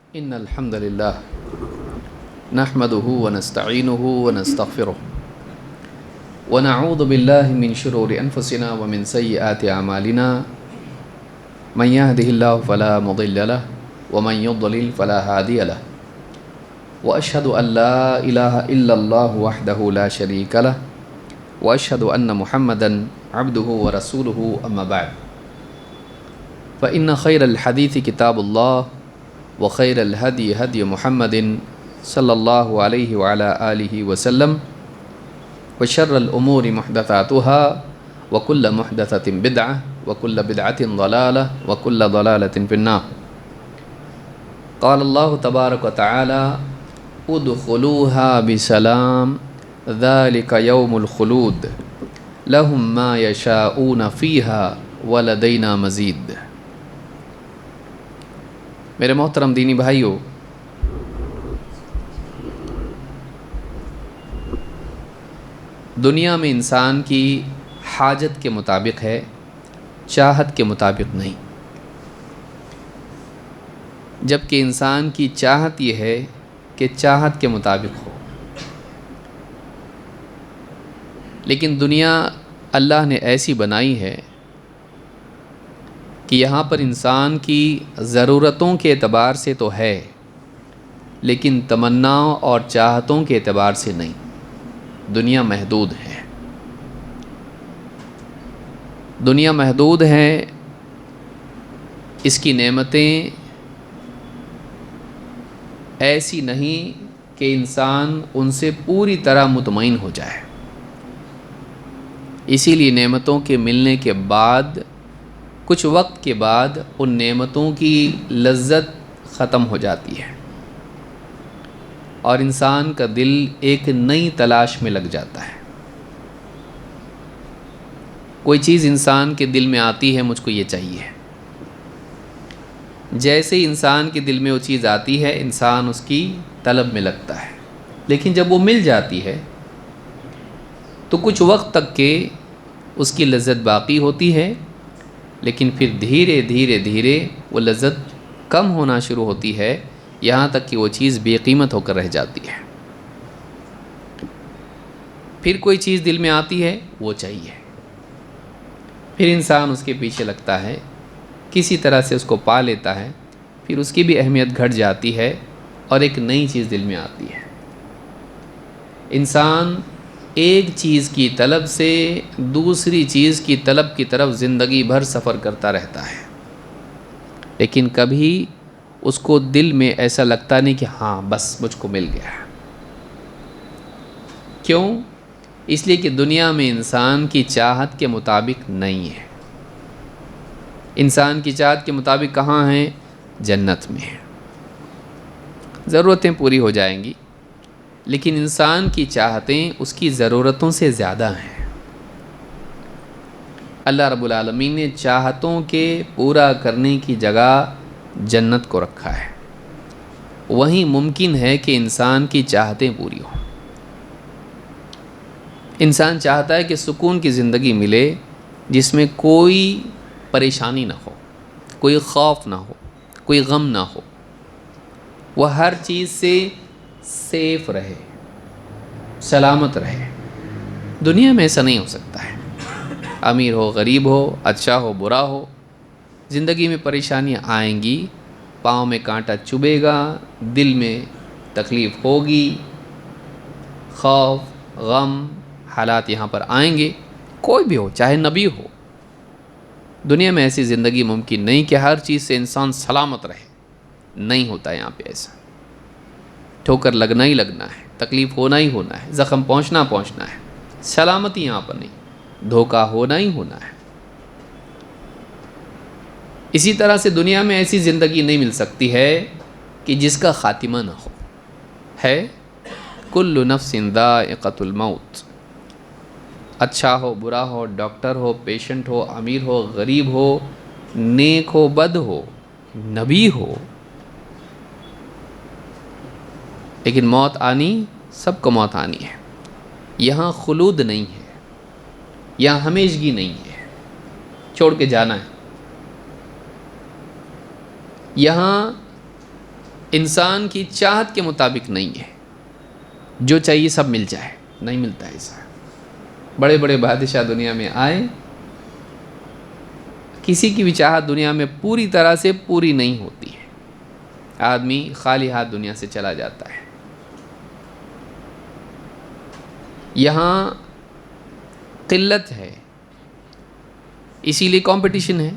إن الحمد لله نحمده ونستعينه ونستغفره ونعوذ بالله من شرور أنفسنا ومن سيئات أعمالنا من يهده الله فلا مضل له ومن يضلل فلا هادي له وأشهد أن لا إله إلا الله وحده لا شريك له وأشهد أن محمدا عبده ورسوله أما بعد فإن خير الحديث كتاب الله وخير الهدي هدي محمد صلى الله عليه وعلى آله وسلم وشر الأمور محدثاتها وكل محدثة بدعة وكل بدعة ضلالة وكل ضلالة في النار. قال الله تبارك وتعالى ادخلوها بسلام ذلك يوم الخلود لهم ما يشاءون فيها ولدينا مزید. میرے محترم دینی بھائیوں، دنیا میں انسان کی حاجت کے مطابق ہے، چاہت کے مطابق نہیں. جبکہ انسان کی چاہت یہ ہے کہ چاہت کے مطابق ہو، لیکن دنیا اللہ نے ایسی بنائی ہے کہ یہاں پر انسان کی ضرورتوں کے اعتبار سے تو ہے، لیکن تمناؤں اور چاہتوں کے اعتبار سے نہیں. دنیا محدود ہے، دنیا محدود ہے. اس کی نعمتیں ایسی نہیں کہ انسان ان سے پوری طرح مطمئن ہو جائے. اسی لیے نعمتوں کے ملنے کے بعد کچھ وقت کے بعد ان نعمتوں کی لذت ختم ہو جاتی ہے اور انسان کا دل ایک نئی تلاش میں لگ جاتا ہے. کوئی چیز انسان کے دل میں آتی ہے، مجھ کو یہ چاہیے. جیسے ہی انسان کے دل میں وہ چیز آتی ہے، انسان اس کی طلب میں لگتا ہے. لیکن جب وہ مل جاتی ہے تو کچھ وقت تک کے اس کی لذت باقی ہوتی ہے، لیکن پھر دھیرے دھیرے دھیرے وہ لذت کم ہونا شروع ہوتی ہے، یہاں تک کہ وہ چیز بے قیمت ہو کر رہ جاتی ہے. پھر کوئی چیز دل میں آتی ہے، وہ چاہیے. پھر انسان اس کے پیچھے لگتا ہے، کسی طرح سے اس کو پا لیتا ہے. پھر اس کی بھی اہمیت گھٹ جاتی ہے اور ایک نئی چیز دل میں آتی ہے. انسان ایک چیز کی طلب سے دوسری چیز کی طلب کی طرف زندگی بھر سفر کرتا رہتا ہے، لیکن کبھی اس کو دل میں ایسا لگتا نہیں کہ ہاں بس مجھ کو مل گیا. کیوں؟ اس لیے کہ دنیا میں انسان کی چاہت کے مطابق نہیں ہے. انسان کی چاہت کے مطابق کہاں ہیں؟ جنت میں. ضرورتیں پوری ہو جائیں گی، لیکن انسان کی چاہتیں اس کی ضرورتوں سے زیادہ ہیں. اللہ رب العالمین نے چاہتوں کے پورا کرنے کی جگہ جنت کو رکھا ہے. وہیں ممکن ہے کہ انسان کی چاہتیں پوری ہوں. انسان چاہتا ہے کہ سکون کی زندگی ملے، جس میں کوئی پریشانی نہ ہو، کوئی خوف نہ ہو، کوئی غم نہ ہو. وہ ہر چیز سے سیف رہے، سلامت رہے. دنیا میں ایسا نہیں ہو سکتا ہے. امیر ہو، غریب ہو، اچھا ہو، برا ہو، زندگی میں پریشانیاں آئیں گی. پاؤں میں کانٹا چبھے گا، دل میں تکلیف ہوگی، خوف، غم، حالات یہاں پر آئیں گے. کوئی بھی ہو، چاہے نبی ہو. دنیا میں ایسی زندگی ممکن نہیں کہ ہر چیز سے انسان سلامت رہے. نہیں ہوتا یہاں پہ ایسا. ٹھوکر لگنا ہی لگنا ہے، تکلیف ہونا ہی ہونا ہے، زخم پہنچنا ہے. سلامتی یہاں پر نہیں، دھوکہ ہونا ہی ہونا ہے. اسی طرح سے دنیا میں ایسی زندگی نہیں مل سکتی ہے کہ جس کا خاتمہ نہ ہو. ہے کل نفس ذائقۃ الموت. اچھا ہو، برا ہو، ڈاکٹر ہو، پیشنٹ ہو، امیر ہو، غریب ہو، نیک ہو، بد ہو، نبی ہو، لیکن موت آنی، سب کو موت آنی ہے. یہاں خلود نہیں ہے، یہاں ہمیشگی نہیں ہے، چھوڑ کے جانا ہے. یہاں انسان کی چاہت کے مطابق نہیں ہے، جو چاہیے سب مل جائے، نہیں ملتا ایسا۔ بڑے بڑے بادشاہ دنیا میں آئے، کسی کی بھی چاہت دنیا میں پوری طرح سے پوری نہیں ہوتی ہے، آدمی خالی ہاتھ دنیا سے چلا جاتا ہے۔ یہاں قلت ہے، اسی لیے کمپٹیشن ہے،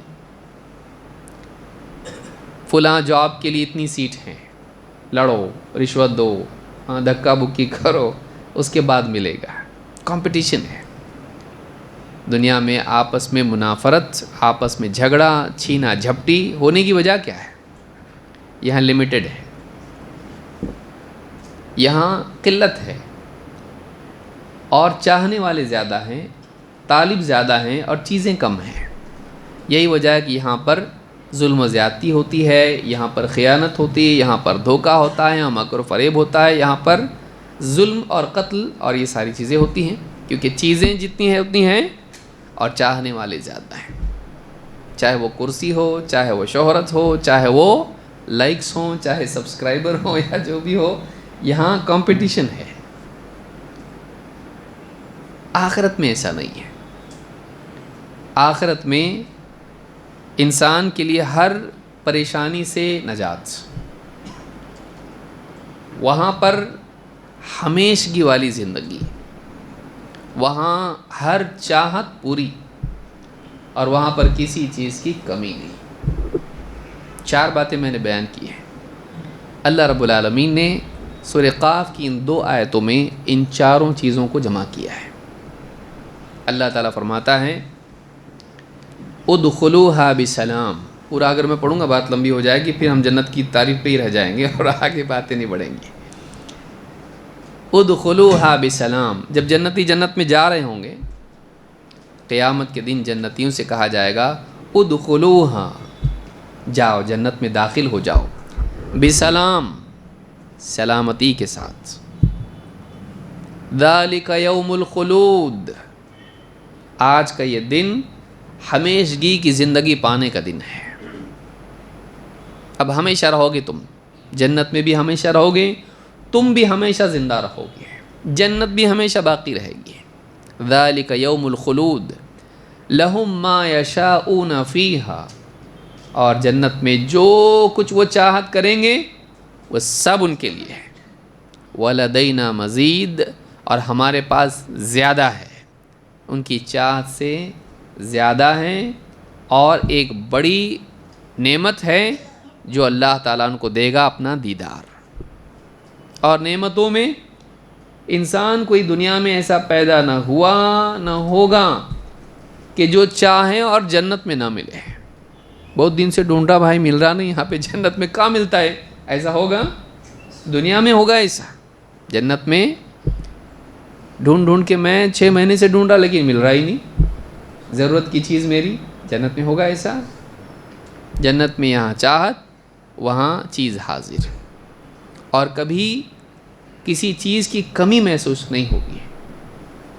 فلاں جاب کے لیے اتنی سیٹ ہیں، لڑو، رشوت دو، دھکا بکی کرو، اس کے بعد ملے گا۔ کمپٹیشن ہے دنیا میں، آپس میں منافرت، آپس میں جھگڑا، چھینا جھپٹی ہونے کی وجہ کیا ہے؟ یہاں لمیٹڈ ہے، یہاں قلت ہے، اور چاہنے والے زیادہ ہیں، طالب زیادہ ہیں، اور چیزیں کم ہیں۔ یہی وجہ ہے کہ یہاں پر ظلم و زیادتی ہوتی ہے، یہاں پر خیانت ہوتی ہے، یہاں پر دھوکہ ہوتا ہے، یہاں مکر و فریب ہوتا ہے، یہاں پر ظلم اور قتل اور یہ ساری چیزیں ہوتی ہیں، کیونکہ چیزیں جتنی ہیں اتنی ہیں اور چاہنے والے زیادہ ہیں۔ چاہے وہ کرسی ہو، چاہے وہ شہرت ہو، چاہے وہ لائکس ہوں، چاہے سبسکرائبر ہو، یا جو بھی ہو، یہاں کمپٹیشن ہے۔ آخرت میں ایسا نہیں ہے۔ آخرت میں انسان کے لیے ہر پریشانی سے نجات، وہاں پر ہمیشگی والی زندگی، وہاں ہر چاہت پوری، اور وہاں پر کسی چیز کی کمی نہیں۔ 4 باتیں میں نے بیان کی ہیں۔ اللہ رب العالمین نے سورہ قاف کی ان 2 آیتوں میں ان 4 چیزوں کو جمع کیا ہے۔ اللہ تعالیٰ فرماتا ہے ادخلوها بسلام۔ پورا اگر میں پڑھوں گا بات لمبی ہو جائے گی، پھر ہم جنت کی تعریف پہ ہی رہ جائیں گے اور آگے باتیں نہیں بڑھیں گی۔ ادخلوها بسلام، جب جنتی جنت میں جا رہے ہوں گے، قیامت کے دن جنتیوں سے کہا جائے گا ادخلوها، جاؤ جنت میں داخل ہو جاؤ، بسلام، سلامتی کے ساتھ۔ ذالک یوم الخلود، آج کا یہ دن ہمیشگی کی زندگی پانے کا دن ہے۔ اب ہمیشہ رہو گے تم جنت میں، بھی ہمیشہ رہو گے، تم بھی ہمیشہ زندہ رہو گے، جنت بھی ہمیشہ باقی رہے گی۔ ذالک یوم الخلود لہم ما یشاؤون فیہا، اور جنت میں جو کچھ وہ چاہت کریں گے وہ سب ان کے لیے ہے۔ ولدینا مزید، اور ہمارے پاس زیادہ ہے، ان کی چاہت سے زیادہ ہیں، اور ایک بڑی نعمت ہے جو اللہ تعالیٰ ان کو دے گا، اپنا دیدار۔ اور نعمتوں میں انسان کوئی دنیا میں ایسا پیدا نہ ہوا نہ ہوگا کہ جو چاہیں اور جنت میں نہ ملے۔ بہت دن سے ڈھونڈا بھائی، مل رہا نہیں، یہاں پہ جنت میں کہاں ملتا ہے؟ ایسا ہوگا؟ دنیا میں ہوگا ایسا؟ جنت میں ڈھونڈ ڈھونڈ کے میں 6 مہینے سے ڈھونڈا لیکن مل رہا ہی نہیں، ضرورت کی چیز میری۔ جنت میں ہوگا ایسا؟ جنت میں یہاں چاہت، وہاں چیز حاضر، اور کبھی کسی چیز کی کمی محسوس نہیں ہوگی۔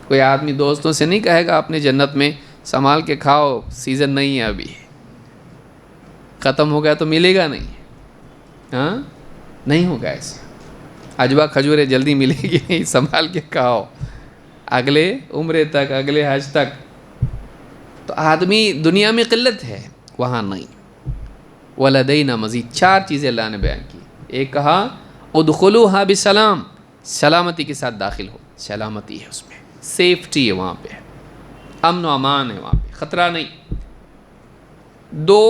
کوئی آدمی دوستوں سے نہیں کہے گا اپنے جنت میں سنبھال کے کھاؤ، سیزن نہیں ہے ابھی، ختم ہو گیا تو ملے گا نہیں، ہاں نہیں ہوگا ایسا۔ عجوہ کھجورے جلدی ملے گی نہیں، سنبھال کے کھاؤ اگلے عمرے تک، اگلے حج تک۔ تو آدمی دنیا میں قلت ہے، وہاں نہیں۔ ولدینا مزید، 4 چیزیں اللہ نے بیان کی۔ ایک کہا ادخلوها بسلام، سلامتی کے ساتھ داخل ہو، سلامتی ہے اس میں، سیفٹی ہے وہاں پہ، امن و امان ہے وہاں پہ، خطرہ نہیں۔ 2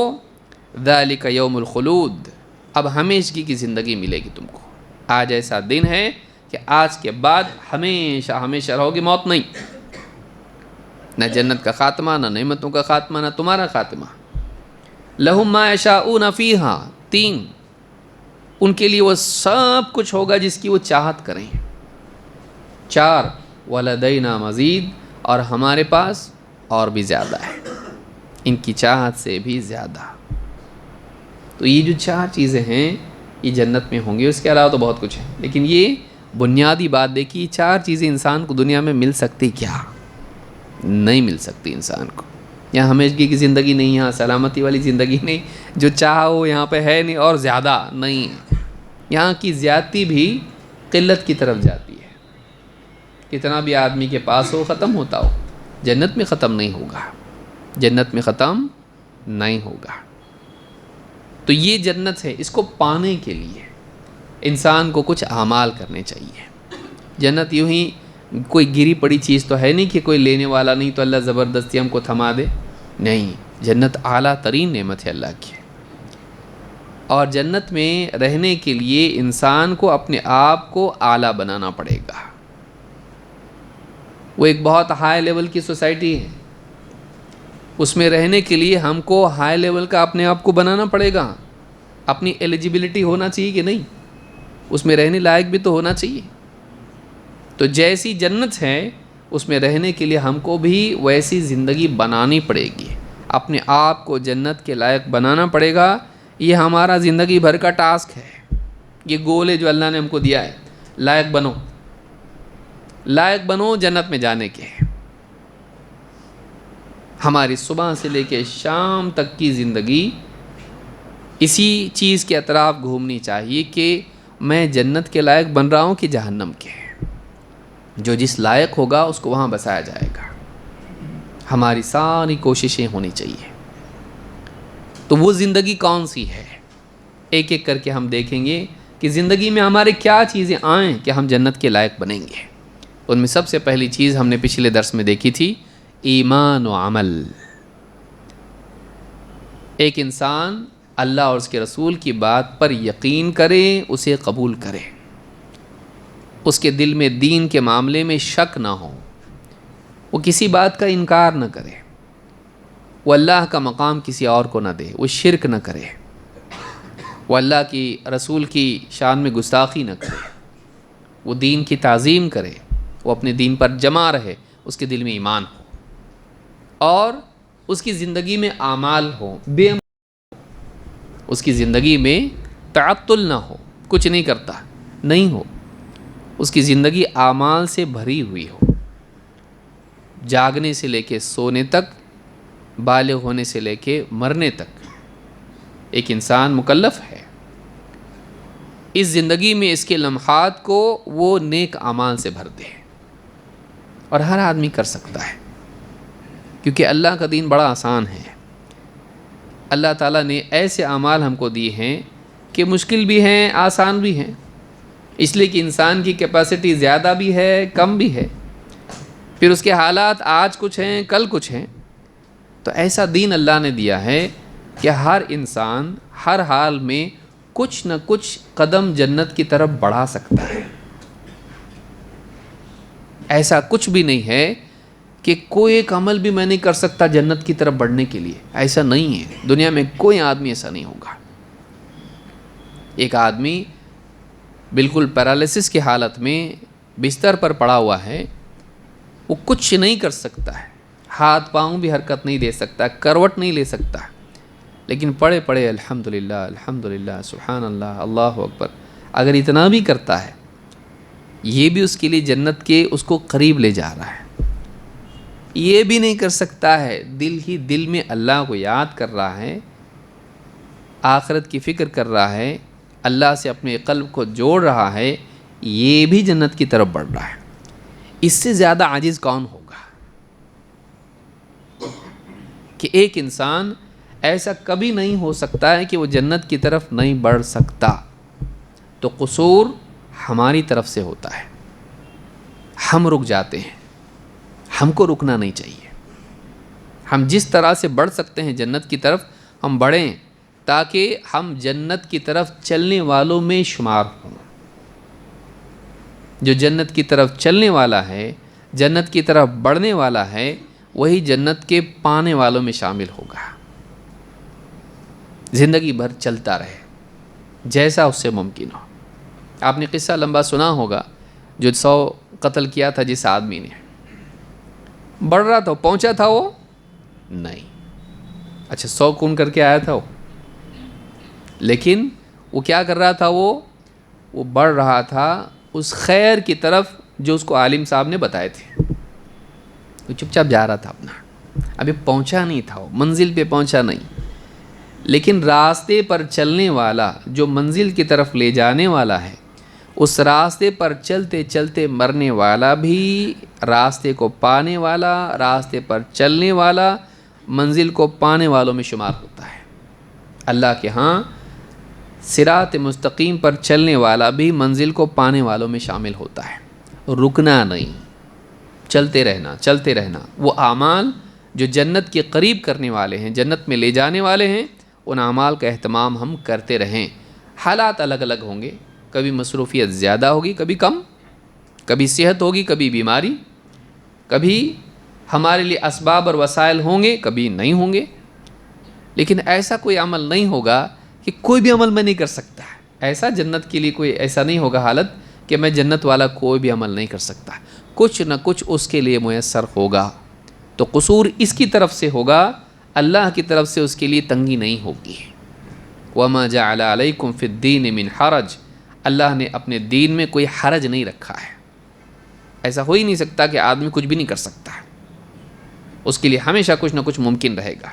ذالک یوم الخلود، اب ہمیشگی کی زندگی ملے گی تم کو۔ آج ایسا دن ہے کہ آج کے بعد ہمیشہ ہمیشہ رہو گے، موت نہیں، نہ جنت کا خاتمہ، نہ نعمتوں کا خاتمہ، نہ تمہارا خاتمہ۔ لہم ما یشاؤون فیہا، 3، ان کے لیے وہ سب کچھ ہوگا جس کی وہ چاہت کریں۔ 4 ولدینا مزید، اور ہمارے پاس اور بھی زیادہ ہے، ان کی چاہت سے بھی زیادہ۔ تو یہ جو 4 چیزیں ہیں یہ جنت میں ہوں گی، اس کے علاوہ تو بہت کچھ ہے، لیکن یہ بنیادی بات دیکھیے، 4 چیزیں انسان کو دنیا میں مل سکتی کیا؟ نہیں مل سکتی انسان کو۔ یہاں ہمیشگی کی زندگی نہیں، یہاں سلامتی والی زندگی نہیں، جو چاہا وہ یہاں پہ ہے نہیں، اور زیادہ نہیں۔ یہاں کی زیادتی بھی قلت کی طرف جاتی ہے. کتنا بھی آدمی کے پاس ہو ختم ہوتا ہو، جنت میں ختم نہیں ہوگا، جنت میں ختم نہیں ہوگا. تو یہ جنت ہے، اس کو پانے کے لیے انسان کو کچھ اعمال کرنے چاہیے. جنت یوں ہی کوئی گری پڑی چیز تو ہے نہیں کہ کوئی لینے والا نہیں تو اللہ زبردستی ہم کو تھما دے. نہیں، جنت اعلیٰ ترین نعمت ہے اللہ کی. اور جنت میں رہنے کے لیے انسان کو اپنے آپ کو اعلیٰ بنانا پڑے گا. وہ ایک بہت ہائی لیول کی سوسائٹی ہے، اس میں رہنے کے لیے ہم کو ہائی لیول کا اپنے آپ کو بنانا پڑے گا. اپنی ایلیجیبلٹی ہونا چاہیے کہ نہیں، اس میں رہنے لائق بھی تو ہونا چاہیے. تو جیسی جنت ہے اس میں رہنے کے لیے ہم کو بھی ویسی زندگی بنانی پڑے گی، اپنے آپ کو جنت کے لائق بنانا پڑے گا. یہ ہمارا زندگی بھر کا ٹاسک ہے، یہ گول ہے جو اللہ نے ہم کو دیا ہے. لائق بنو، لائق بنو جنت میں جانے کے. ہماری صبح سے لے کے شام تک کی زندگی اسی چیز کے اطراف گھومنی چاہیے کہ میں جنت کے لائق بن رہا ہوں کہ جہنم کے. جو جس لائق ہوگا اس کو وہاں بسایا جائے گا. ہماری ساری کوششیں ہونی چاہیے. تو وہ زندگی کون سی ہے، ایک ایک کر کے ہم دیکھیں گے کہ زندگی میں ہمارے کیا چیزیں آئیں کہ ہم جنت کے لائق بنیں گے. ان میں سب سے پہلی چیز ہم نے پچھلے درس میں دیکھی تھی، ایمان و عمل. ایک انسان اللہ اور اس کے رسول کی بات پر یقین کرے، اسے قبول کرے، اس کے دل میں دین کے معاملے میں شک نہ ہو، وہ کسی بات کا انکار نہ کرے، وہ اللہ کا مقام کسی اور کو نہ دے، وہ شرک نہ کرے، وہ اللہ کی رسول کی شان میں گستاخی نہ کرے، وہ دین کی تعظیم کرے، وہ اپنے دین پر جمع رہے، اس کے دل میں ایمان ہو اور اس کی زندگی میں اعمال ہو، اس کی زندگی میں تعطل نہ ہو، کچھ نہیں کرتا نہیں ہو، اس کی زندگی اعمال سے بھری ہوئی ہو. جاگنے سے لے کے سونے تک، بالغ ہونے سے لے کے مرنے تک ایک انسان مکلف ہے. اس زندگی میں اس کے لمحات کو وہ نیک اعمال سے بھر دے. اور ہر آدمی کر سکتا ہے کیونکہ اللہ کا دین بڑا آسان ہے. اللہ تعالیٰ نے ایسے اعمال ہم کو دیے ہیں کہ مشکل بھی ہیں، آسان بھی ہیں، اس لیے کہ انسان کی کیپیسٹی زیادہ بھی ہے، کم بھی ہے، پھر اس کے حالات آج کچھ ہیں کل کچھ ہیں. تو ایسا دین اللہ نے دیا ہے کہ ہر انسان ہر حال میں کچھ نہ کچھ قدم جنت کی طرف بڑھا سکتا ہے. ایسا کچھ بھی نہیں ہے کہ کوئی ایک عمل بھی میں نہیں کر سکتا جنت کی طرف بڑھنے کے لیے، ایسا نہیں ہے. دنیا میں کوئی آدمی ایسا نہیں ہوگا. ایک آدمی بالکل پیرالسس کی حالت میں بستر پر پڑا ہوا ہے، وہ کچھ نہیں کر سکتا ہے، ہاتھ پاؤں بھی حرکت نہیں دے سکتا، کروٹ نہیں لے سکتا، لیکن پڑھے پڑھے الحمدللہ الحمدللہ سبحان اللہ اللہ اکبر اگر اتنا بھی کرتا ہے، یہ بھی اس کے لیے جنت کے اس کو قریب لے جا رہا ہے. یہ بھی نہیں کر سکتا ہے، دل ہی دل میں اللہ کو یاد کر رہا ہے، آخرت کی فکر کر رہا ہے، اللہ سے اپنے قلب کو جوڑ رہا ہے، یہ بھی جنت کی طرف بڑھ رہا ہے. اس سے زیادہ عاجز کون ہوگا کہ ایک انسان ایسا کبھی نہیں ہو سکتا ہے کہ وہ جنت کی طرف نہیں بڑھ سکتا. تو قصور ہماری طرف سے ہوتا ہے، ہم رک جاتے ہیں. ہم کو رکنا نہیں چاہیے. ہم جس طرح سے بڑھ سکتے ہیں جنت کی طرف ہم بڑھیں تاکہ ہم جنت کی طرف چلنے والوں میں شمار ہوں. جو جنت کی طرف چلنے والا ہے، جنت کی طرف بڑھنے والا ہے، وہی جنت کے پانے والوں میں شامل ہوگا. زندگی بھر چلتا رہے جیسا اس سے ممکن ہو. آپ نے قصہ لمبا سنا ہوگا جو 100 قتل کیا تھا جس آدمی نے. بڑھ رہا تھا، پہنچا تھا وہ نہیں. اچھا 100 کون کر کے آیا تھا وہ، لیکن وہ کیا کر رہا تھا، وہ بڑھ رہا تھا اس خیر کی طرف جو اس کو عالم صاحب نے بتائے تھے. وہ چپ چاپ جا رہا تھا اپنا، ابھی پہنچا نہیں تھا، وہ منزل پہ پہنچا نہیں، لیکن راستے پر چلنے والا جو منزل کی طرف لے جانے والا ہے، اس راستے پر چلتے چلتے مرنے والا بھی راستے کو پانے والا، راستے پر چلنے والا منزل کو پانے والوں میں شمار ہوتا ہے۔ اللہ کے ہاں صراط مستقیم پر چلنے والا بھی منزل کو پانے والوں میں شامل ہوتا ہے۔ رکنا نہیں، چلتے رہنا۔ وہ اعمال جو جنت کے قریب کرنے والے ہیں، جنت میں لے جانے والے ہیں، ان اعمال کا اہتمام ہم کرتے رہیں۔ حالات الگ الگ ہوں گے، کبھی مصروفیت زیادہ ہوگی، کبھی کم، کبھی صحت ہوگی، کبھی بیماری، کبھی ہمارے لیے اسباب اور وسائل ہوں گے، کبھی نہیں ہوں گے، لیکن ایسا کوئی عمل نہیں ہوگا کہ کوئی بھی عمل میں نہیں کر سکتا۔ ایسا جنت کے لیے کوئی ایسا نہیں ہوگا حالت کہ میں جنت والا کوئی بھی عمل نہیں کر سکتا، کچھ نہ کچھ اس کے لیے میسر ہوگا۔ تو قصور اس کی طرف سے ہوگا، اللہ کی طرف سے اس کے لیے تنگی نہیں ہوگی۔ وَمَا جَعَلَ عَلَيْكُمْ فِي الدِّينِ مِنْ حَرَجٍ، اللہ نے اپنے دین میں کوئی حرج نہیں رکھا ہے۔ ایسا ہو ہی نہیں سکتا کہ آدمی کچھ بھی نہیں کر سکتا ہے، اس کے لیے ہمیشہ کچھ نہ کچھ ممکن رہے گا۔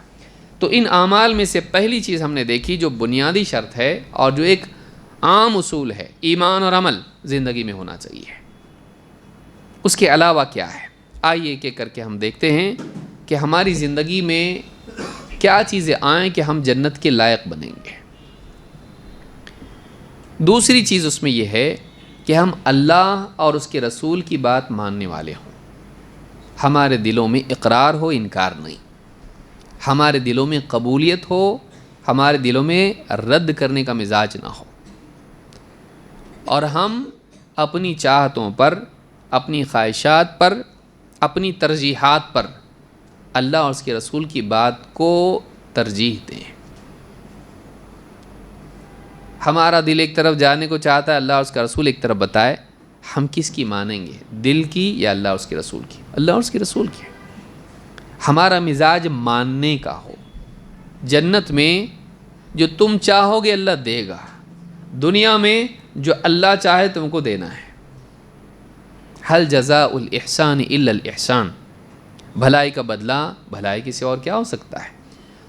تو ان اعمال میں سے پہلی چیز ہم نے دیکھی جو بنیادی شرط ہے اور جو ایک عام اصول ہے، ایمان اور عمل زندگی میں ہونا چاہیے۔ اس کے علاوہ کیا ہے؟ آئیے ایک ایک کر کے ہم دیکھتے ہیں کہ ہماری زندگی میں کیا چیزیں آئیں کہ ہم جنت کے لائق بنیں گے۔ دوسری چیز اس میں یہ ہے کہ ہم اللہ اور اس کے رسول کی بات ماننے والے ہوں، ہمارے دلوں میں اقرار ہو، انکار نہیں، ہمارے دلوں میں قبولیت ہو، ہمارے دلوں میں رد کرنے کا مزاج نہ ہو، اور ہم اپنی چاہتوں پر، اپنی خواہشات پر، اپنی ترجیحات پر اللہ اور اس کے رسول کی بات کو ترجیح دیں۔ ہمارا دل ایک طرف جانے کو چاہتا ہے، اللہ اور اس کا رسول ایک طرف بتائے، ہم کس کی مانیں گے، دل کی یا اللہ اور اس کے رسول کی؟ اللہ اور اس کے رسول کی۔ ہمارا مزاج ماننے کا ہو۔ جنت میں جو تم چاہو گے اللہ دے گا، دنیا میں جو اللہ چاہے تم کو دینا ہے۔ حل جزاء الاحسان الا الاحسان، بھلائی کا بدلہ بھلائی کے سوا اور کیا ہو سکتا ہے؟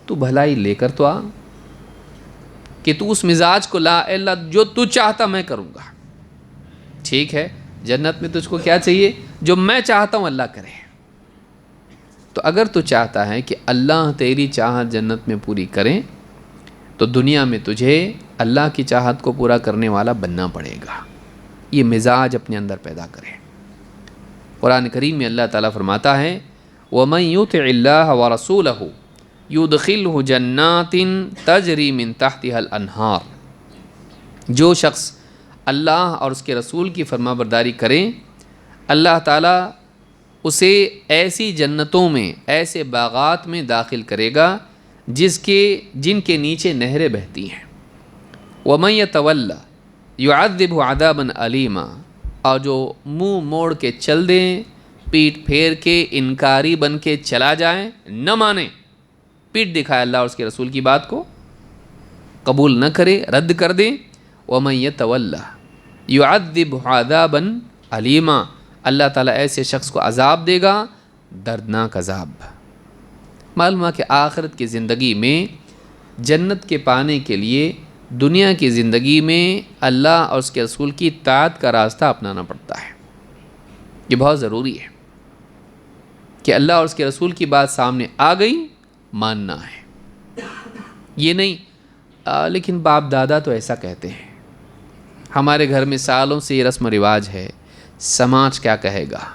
تو بھلائی لے کر تو آ، کہ تو اس مزاج کو لا، اے اللہ جو تو چاہتا میں کروں گا۔ ٹھیک ہے، جنت میں تجھ کو کیا چاہیے؟ جو میں چاہتا ہوں اللہ کرے۔ تو اگر تو چاہتا ہے کہ اللہ تیری چاہت جنت میں پوری کریں، تو دنیا میں تجھے اللہ کی چاہت کو پورا کرنے والا بننا پڑے گا۔ یہ مزاج اپنے اندر پیدا کرے۔ قرآن کریم میں اللہ تعالیٰ فرماتا ہے وَمَن يُطِعِ اللَّهَ وَرَسُولَهُ يُدْخِلْهُ جَنَّاتٍ تَجْرِي مِن تَحْتِهَا الْأَنْهَارُ، جو شخص اللہ اور اس کے رسول کی فرما برداری کریں، اللہ تعالیٰ اسے ایسی جنتوں میں، ایسے باغات میں داخل کرے گا جن کے نیچے نہریں بہتی ہیں۔ وَمَن يَتَوَلَّ يُعَذِّبْهُ عَذَابًا أَلِيمًا، اور جو منہ موڑ کے چل دیں، پیٹ پھیر کے انکاری بن کے چلا جائیں، نہ مانے، پیٹ دکھائے اللہ اور اس کے رسول کی بات کو، قبول نہ کرے، رد کر دیں، وَمَن يَتَوَلَّ يُعَذِّبْهُ عَذَابًا أَلِيمًا، اللہ تعالیٰ ایسے شخص کو عذاب دے گا، دردناک عذاب۔ معلوم ہے کہ آخرت کی زندگی میں جنت کے پانے کے لیے دنیا کی زندگی میں اللہ اور اس کے رسول کی اطاعت کا راستہ اپنانا پڑتا ہے۔ یہ بہت ضروری ہے کہ اللہ اور اس کے رسول کی بات سامنے آ گئی، ماننا ہے۔ یہ نہیں لیکن باپ دادا تو ایسا کہتے ہیں، ہمارے گھر میں سالوں سے یہ رسم و رواج ہے، سماج کیا کہے گا،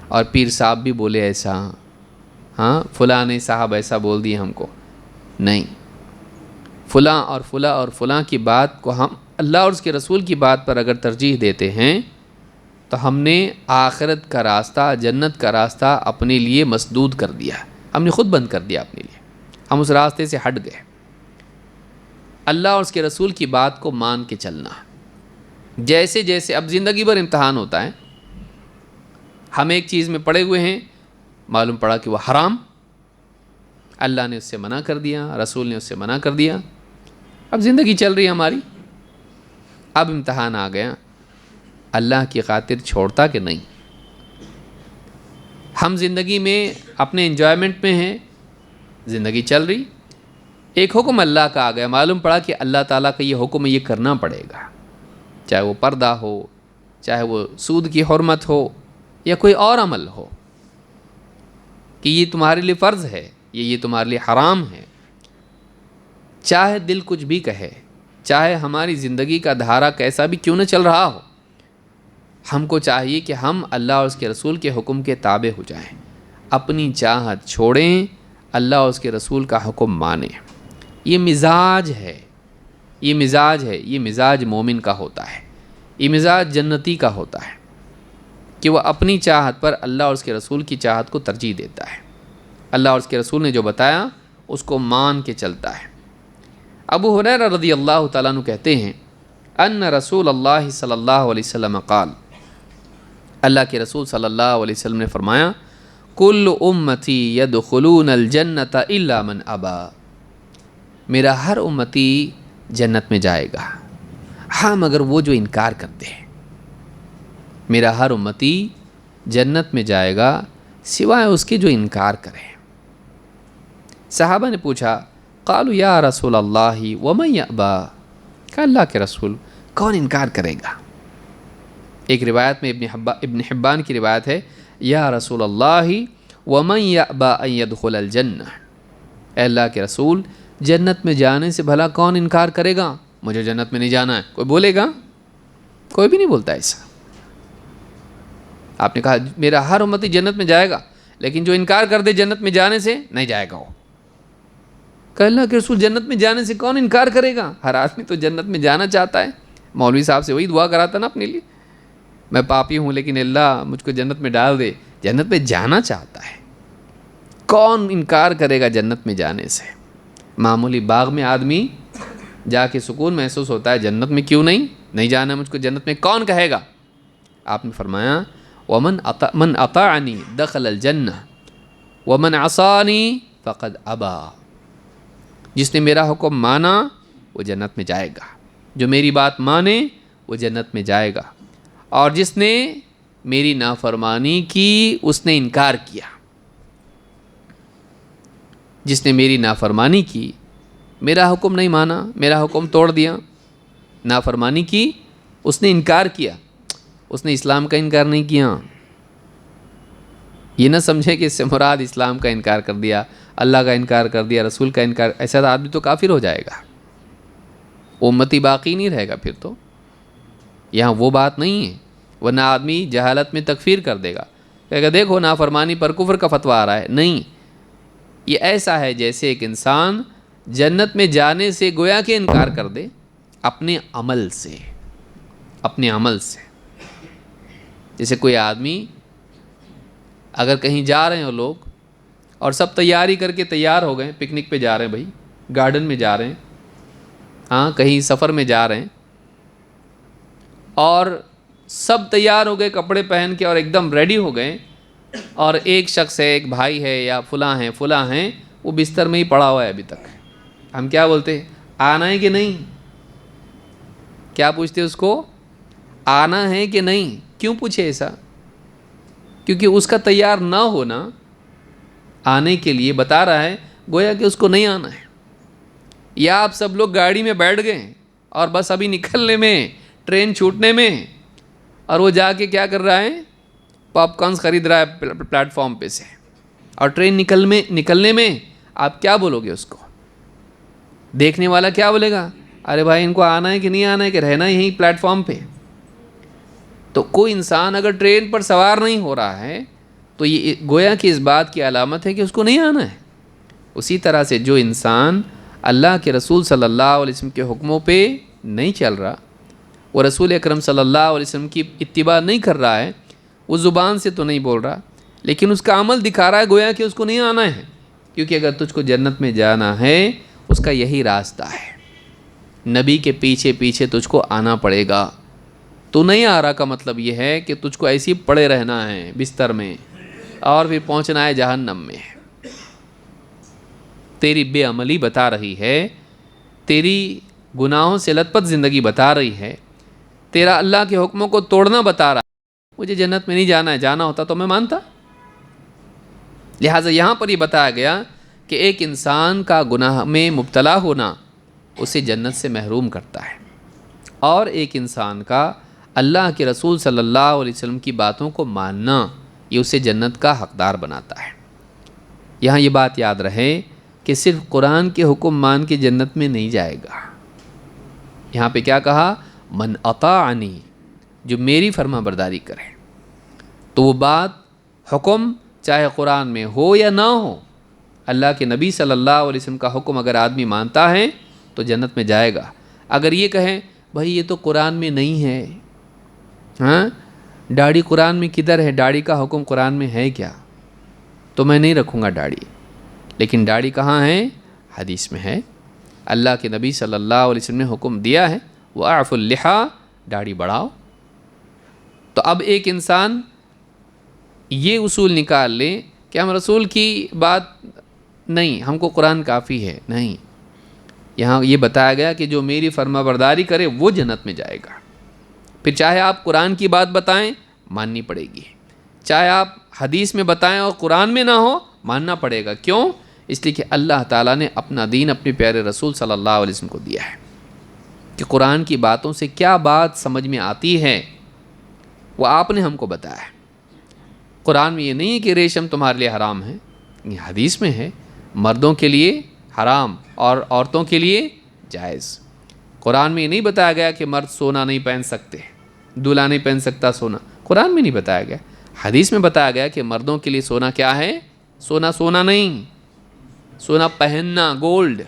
اور پیر صاحب بھی بولے ایسا، ہاں فلاں صاحب ایسا بول دیے ہم کو۔ نہیں، فلاں اور فلاں اور فلاں کی بات کو ہم اللہ اور اس کے رسول کی بات پر اگر ترجیح دیتے ہیں تو ہم نے آخرت کا راستہ، جنت کا راستہ اپنے لیے مسدود کر دیا، ہم نے خود بند کر دیا اپنے لیے، ہم اس راستے سے ہٹ گئے۔ اللہ اور اس کے رسول کی بات کو مان کے چلنا، جیسے جیسے اب زندگی بھر امتحان ہوتا ہے، ہم ایک چیز میں پڑے ہوئے ہیں، معلوم پڑا کہ وہ حرام، اللہ نے اس سے منع کر دیا، رسول نے اس سے منع کر دیا، اب زندگی چل رہی ہے ہماری، اب امتحان آ گیا، اللہ کی خاطر چھوڑتا کہ نہیں؟ ہم زندگی میں اپنے انجوائمنٹ میں ہیں، زندگی چل رہی، ایک حکم اللہ کا آ گیا، معلوم پڑا کہ اللہ تعالیٰ کا یہ حکم یہ کرنا پڑے گا، چاہے وہ پردہ ہو، چاہے وہ سود کی حرمت ہو، یا کوئی اور عمل ہو، کہ یہ تمہارے لیے فرض ہے، یہ تمہارے لیے حرام ہے۔ چاہے دل کچھ بھی کہے، چاہے ہماری زندگی کا دھارا کیسا بھی کیوں نہ چل رہا ہو، ہم کو چاہیے کہ ہم اللہ اور اس کے رسول کے حکم کے تابع ہو جائیں، اپنی چاہت چھوڑیں، اللہ اور اس کے رسول کا حکم مانیں۔ یہ مزاج ہے، یہ مزاج مومن کا ہوتا ہے، یہ مزاج جنتی کا ہوتا ہے کہ وہ اپنی چاہت پر اللہ اور اس کے رسول کی چاہت کو ترجیح دیتا ہے، اللہ اور اس کے رسول نے جو بتایا اس کو مان کے چلتا ہے۔ ابو ہریرہ رضی اللہ تعالیٰ عنہ کہتے ہیں ان رسول اللہ صلی اللہ علیہ وسلم قال، اللہ کے رسول صلی اللہ علیہ وسلم نے فرمایا، کل امتی یدخلون الجنۃ الا من ابا، میرا ہر امتی جنت میں جائے گا ہاں مگر وہ جو انکار کرتے ہیں، میرا ہر امتی جنت میں جائے گا سوائے اس کے جو انکار کرے۔ صحابہ نے پوچھا، قالوا یا رسول اللہ ومن یأبا، کہ اللہ کے رسول کون انکار کرے گا؟ ایک روایت میں ابن حبان کی روایت ہے، یا رسول اللہ ومن یأبا ان يدخل الجنہ، اے اللہ کے رسول جنت میں جانے سے بھلا کون انکار کرے گا؟ مجھے جنت میں نہیں جانا ہے، کوئی بولے گا؟ کوئی بھی نہیں بولتا ایسا۔ آپ نے کہا میرا ہر امتی جنت میں جائے گا، لیکن جو انکار کر دے جنت میں جانے سے نہیں جائے گا وہ۔ کہ اللہ کے رسول جنت میں جانے سے کون انکار کرے گا؟ ہر آدمی تو جنت میں جانا چاہتا ہے۔ مولوی صاحب سے وہی دعا کراتا نا اپنے لیے، میں پاپی ہوں لیکن اللہ مجھ کو جنت میں ڈال دے، جنت میں جانا چاہتا ہے۔ کون انکار کرے گا جنت میں جانے سے؟ معمولی باغ میں آدمی جا کے سکون محسوس ہوتا ہے، جنت میں کیوں نہیں جانا مجھ کو جنت میں، کون کہے گا؟ آپ نے فرمایا من اطاعنی دخل الجنہ ومن عصانی فقد ابا، جس نے میرا حکم مانا وہ جنت میں جائے گا، جو میری بات مانے وہ جنت میں جائے گا، اور جس نے میری نافرمانی کی اس نے انکار کیا۔ جس نے میری نافرمانی کی، میرا حکم نہیں مانا، میرا حکم توڑ دیا، نافرمانی کی، اس نے انکار کیا، اس نے اسلام کا انکار نہیں کیا۔ یہ نہ سمجھے کہ اس سے مراد اسلام کا انکار کر دیا، اللہ کا انکار کر دیا، رسول کا انکار، ایسا آدمی تو کافر ہو جائے گا، امتی باقی نہیں رہے گا پھر تو۔ یہاں وہ بات نہیں ہے، ورنہ آدمی جہالت میں تکفیر کر دے گا، کہے گا دیکھو نافرمانی پر کفر کا فتویٰ آ رہا ہے۔ نہیں، یہ ایسا ہے جیسے ایک انسان جنت میں جانے سے گویا کہ انکار کر دے اپنے عمل سے، اپنے عمل سے۔ جیسے کوئی آدمی اگر کہیں جا رہے ہیں لوگ اور سب تیاری کر کے تیار ہو گئے، پکنک پہ جا رہے ہیں بھائی، گارڈن میں جا رہے ہیں، ہاں کہیں سفر میں جا رہے ہیں، اور سب تیار ہو گئے کپڑے پہن کے اور ایک دم ریڈی ہو گئے، اور ایک شخص ہے، ایک بھائی ہے یا فلاں ہیں وہ بستر میں ہی پڑا ہوا ہے ابھی تک، ہم کیا بولتے ہیں؟ آنا ہے کہ نہیں؟ کیا پوچھتے اس کو؟ آنا ہے کہ نہیں؟ کیوں پوچھے ایسا؟ کیونکہ اس کا تیار نہ ہونا آنے کے لیے بتا رہا ہے گویا کہ اس کو نہیں آنا ہے۔ یا آپ سب لوگ گاڑی میں بیٹھ گئے اور بس ابھی نکلنے میں، ٹرین چھوٹنے میں، اور وہ جا کے کیا کر رہا ہے؟ پاپ کارنز خرید رہا ہے پلیٹ فارم پہ سے، اور ٹرین نکلنے میں آپ کیا بولو گے اس کو؟ دیکھنے والا کیا بولے گا؟ ارے بھائی ان کو آنا ہے کہ نہیں آنا ہے، کہ رہنا یہیں پلیٹ فارم پہ؟ تو کوئی انسان اگر ٹرین پر سوار نہیں ہو رہا ہے تو یہ گویا کہ اس بات کی علامت ہے کہ اس کو نہیں آنا ہے۔ اسی طرح سے جو انسان اللہ کے رسول صلی اللہ علیہ وسلم کے حکموں پہ نہیں چل رہا، وہ رسول اکرم صلی اللہ علیہ وسلم کی اتباع نہیں کر رہا ہے، وہ زبان سے تو نہیں بول رہا لیکن اس کا عمل دکھا رہا ہے گویا کہ اس کو نہیں آنا ہے، کیونکہ اگر تجھ کو جنت میں جانا ہے اس کا یہی راستہ ہے، نبی کے پیچھے پیچھے تجھ کو آنا پڑے گا۔ تو نہیں آ رہا کا مطلب یہ ہے کہ تجھ کو ایسی پڑے رہنا ہے بستر میں اور پھر پہنچنا ہے جہنم میں۔ تیری بے عملی بتا رہی ہے، تیری گناہوں سے لت پت زندگی بتا رہی ہے، تیرا اللہ کے حکموں کو توڑنا بتا رہا ہے۔ مجھے جنت میں نہیں جانا ہے، جانا ہوتا تو میں مانتا۔ لہٰذا یہاں پر یہ بتایا گیا کہ ایک انسان کا گناہ میں مبتلا ہونا اسے جنت سے محروم کرتا ہے، اور ایک انسان کا اللہ کے رسول صلی اللہ علیہ وسلم کی باتوں کو ماننا یہ اسے جنت کا حقدار بناتا ہے۔ یہاں یہ بات یاد رہے کہ صرف قرآن کے حکم مان کے جنت میں نہیں جائے گا۔ یہاں پہ کیا کہا؟ من اطاعنی، جو میری فرما برداری کرے۔ تو وہ بات، حکم چاہے قرآن میں ہو یا نہ ہو، اللہ کے نبی صلی اللہ علیہ وسلم کا حکم اگر آدمی مانتا ہے تو جنت میں جائے گا۔ اگر یہ کہیں بھائی یہ تو قرآن میں نہیں ہے، ہاں داڑھی قرآن میں کدھر ہے، داڑھی کا حکم قرآن میں ہے کیا، تو میں نہیں رکھوں گا داڑھی۔ لیکن داڑھی کہاں ہے؟ حدیث میں ہے۔ اللہ کے نبی صلی اللہ علیہ وسلم نے حکم دیا ہے وَأَعْفُوا اللِّحَىٰ، داڑھی بڑھاؤ۔ تو اب ایک انسان یہ اصول نکال لے کہ ہم رسول کی بات نہیں، ہم کو قرآن کافی ہے، نہیں، یہاں یہ بتایا گیا کہ جو میری فرما برداری کرے وہ جنت میں جائے گا۔ پھر چاہے آپ قرآن کی بات بتائیں ماننی پڑے گی، چاہے آپ حدیث میں بتائیں اور قرآن میں نہ ہو ماننا پڑے گا۔ کیوں؟ اس لیے کہ اللہ تعالیٰ نے اپنا دین اپنے پیارے رسول صلی اللہ علیہ وسلم کو دیا ہے کہ قرآن کی باتوں سے کیا بات سمجھ میں آتی ہے وہ آپ نے ہم کو بتایا ہے۔ قرآن میں یہ نہیں ہے کہ ریشم تمہارے لیے حرام ہے، یہ حدیث میں ہے مردوں کے لیے حرام اور عورتوں کے لیے جائز۔ قرآن میں یہ نہیں بتایا گیا کہ مرد سونا نہیں پہن سکتے، دولہا نہیں پہن سکتا سونا، قرآن میں نہیں بتایا گیا۔ حدیث میں بتایا گیا کہ مردوں کے لیے سونا کیا ہے؟ سونا نہیں، سونا پہننا، گولڈ۔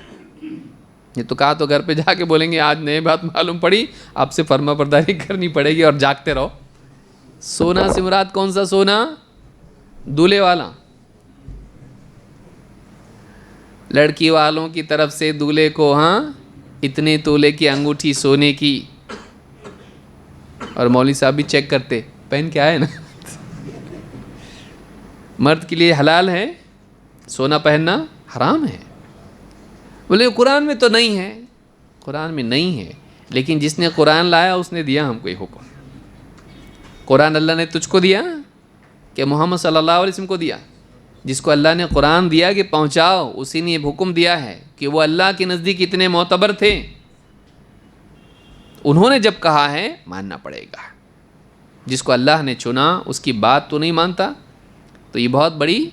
یہ تو کہا تو گھر پہ جا کے بولیں گے آج نئے بات معلوم پڑی، آپ سے فرما برداری کرنی پڑے گی اور جاگتے رہو۔ سونا سے مراد کون سا سونا؟ دولہے والا۔ لڑکی والوں کی طرف سے دولہے کو ہاں اتنے تولے کی انگوٹھی سونے کی، اور مولوی صاحب بھی چیک کرتے پہن کے آئے نا۔ مرد کے لیے حلال ہے، سونا پہننا حرام ہے۔ بولے قرآن میں تو نہیں ہے، قرآن میں نہیں ہے، لیکن جس نے قرآن لایا اس نے دیا ہم کو یہ حکم۔ قرآن اللہ نے تجھ کو دیا کہ محمد صلی اللہ علیہ وسلم کو دیا؟ جس کو اللہ نے قرآن دیا کہ پہنچاؤ، اسی نے یہ حکم دیا ہے کہ وہ اللہ کے نزدیک اتنے معتبر تھے، انہوں نے جب کہا ہے ماننا پڑے گا۔ جس کو اللہ نے چنا اس کی بات تو نہیں مانتا، تو یہ بہت بڑی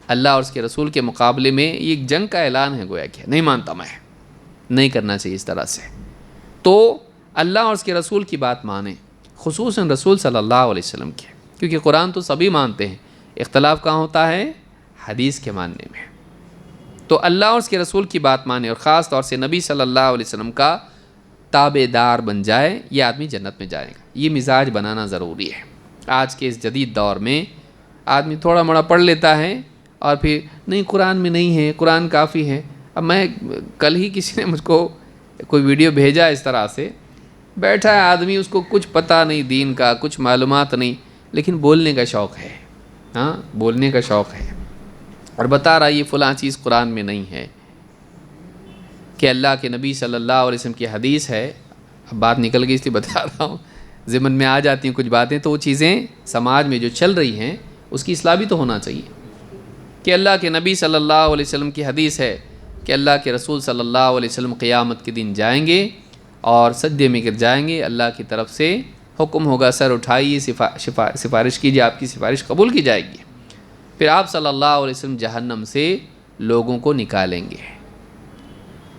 اللہ اور اس کے رسول کے مقابلے میں یہ ایک جنگ کا اعلان ہے، گویا کہ نہیں مانتا، میں نہیں کرنا چاہیے اس طرح سے۔ تو اللہ اور اس کے رسول کی بات مانیں، خصوصاً رسول صلی اللہ علیہ وسلم کی، کیونکہ قرآن تو سبھی مانتے ہیں، اختلاف کہاں ہوتا ہے؟ حدیث کے ماننے میں۔ تو اللہ اور اس کے رسول کی بات مانے اور خاص طور سے نبی صلی اللہ علیہ وسلم کا تابع دار بن جائے، یہ آدمی جنت میں جائے گا۔ یہ مزاج بنانا ضروری ہے۔ آج کے اس جدید دور میں آدمی تھوڑا موڑا پڑھ لیتا ہے اور پھر نہیں قرآن میں نہیں ہے، قرآن کافی ہے۔ اب میں کل ہی کسی نے مجھ کو کوئی ویڈیو بھیجا اس طرح سے، بیٹھا ہے آدمی، اس کو کچھ پتہ نہیں دین کا، کچھ معلومات نہیں، لیکن بولنے کا شوق ہے، ہاں بولنے کا شوق ہے، اور بتا رہا یہ فلاں چیز قرآن میں نہیں ہے، کہ اللہ کے نبی صلی اللہ علیہ وسلم کی حدیث ہے۔ اب بات نکل گئی اس لیے بتا رہا ہوں، ذہن میں آ جاتی ہیں کچھ باتیں، تو وہ چیزیں سماج میں جو چل رہی ہیں اس کی اصلاح بھی تو ہونا چاہیے، کہ اللہ کے نبی صلی اللہ علیہ وسلم کی حدیث ہے کہ اللہ کے رسول صلی اللہ علیہ وسلم قیامت کے دن جائیں گے اور سجدے میں گر جائیں گے، اللہ کی طرف سے حکم ہوگا سر اٹھائیے، سفارش کیجیے، آپ کی سفارش قبول کی جائے گی، پھر آپ صلی اللہ علیہ وسلم جہنم سے لوگوں کو نکالیں گے۔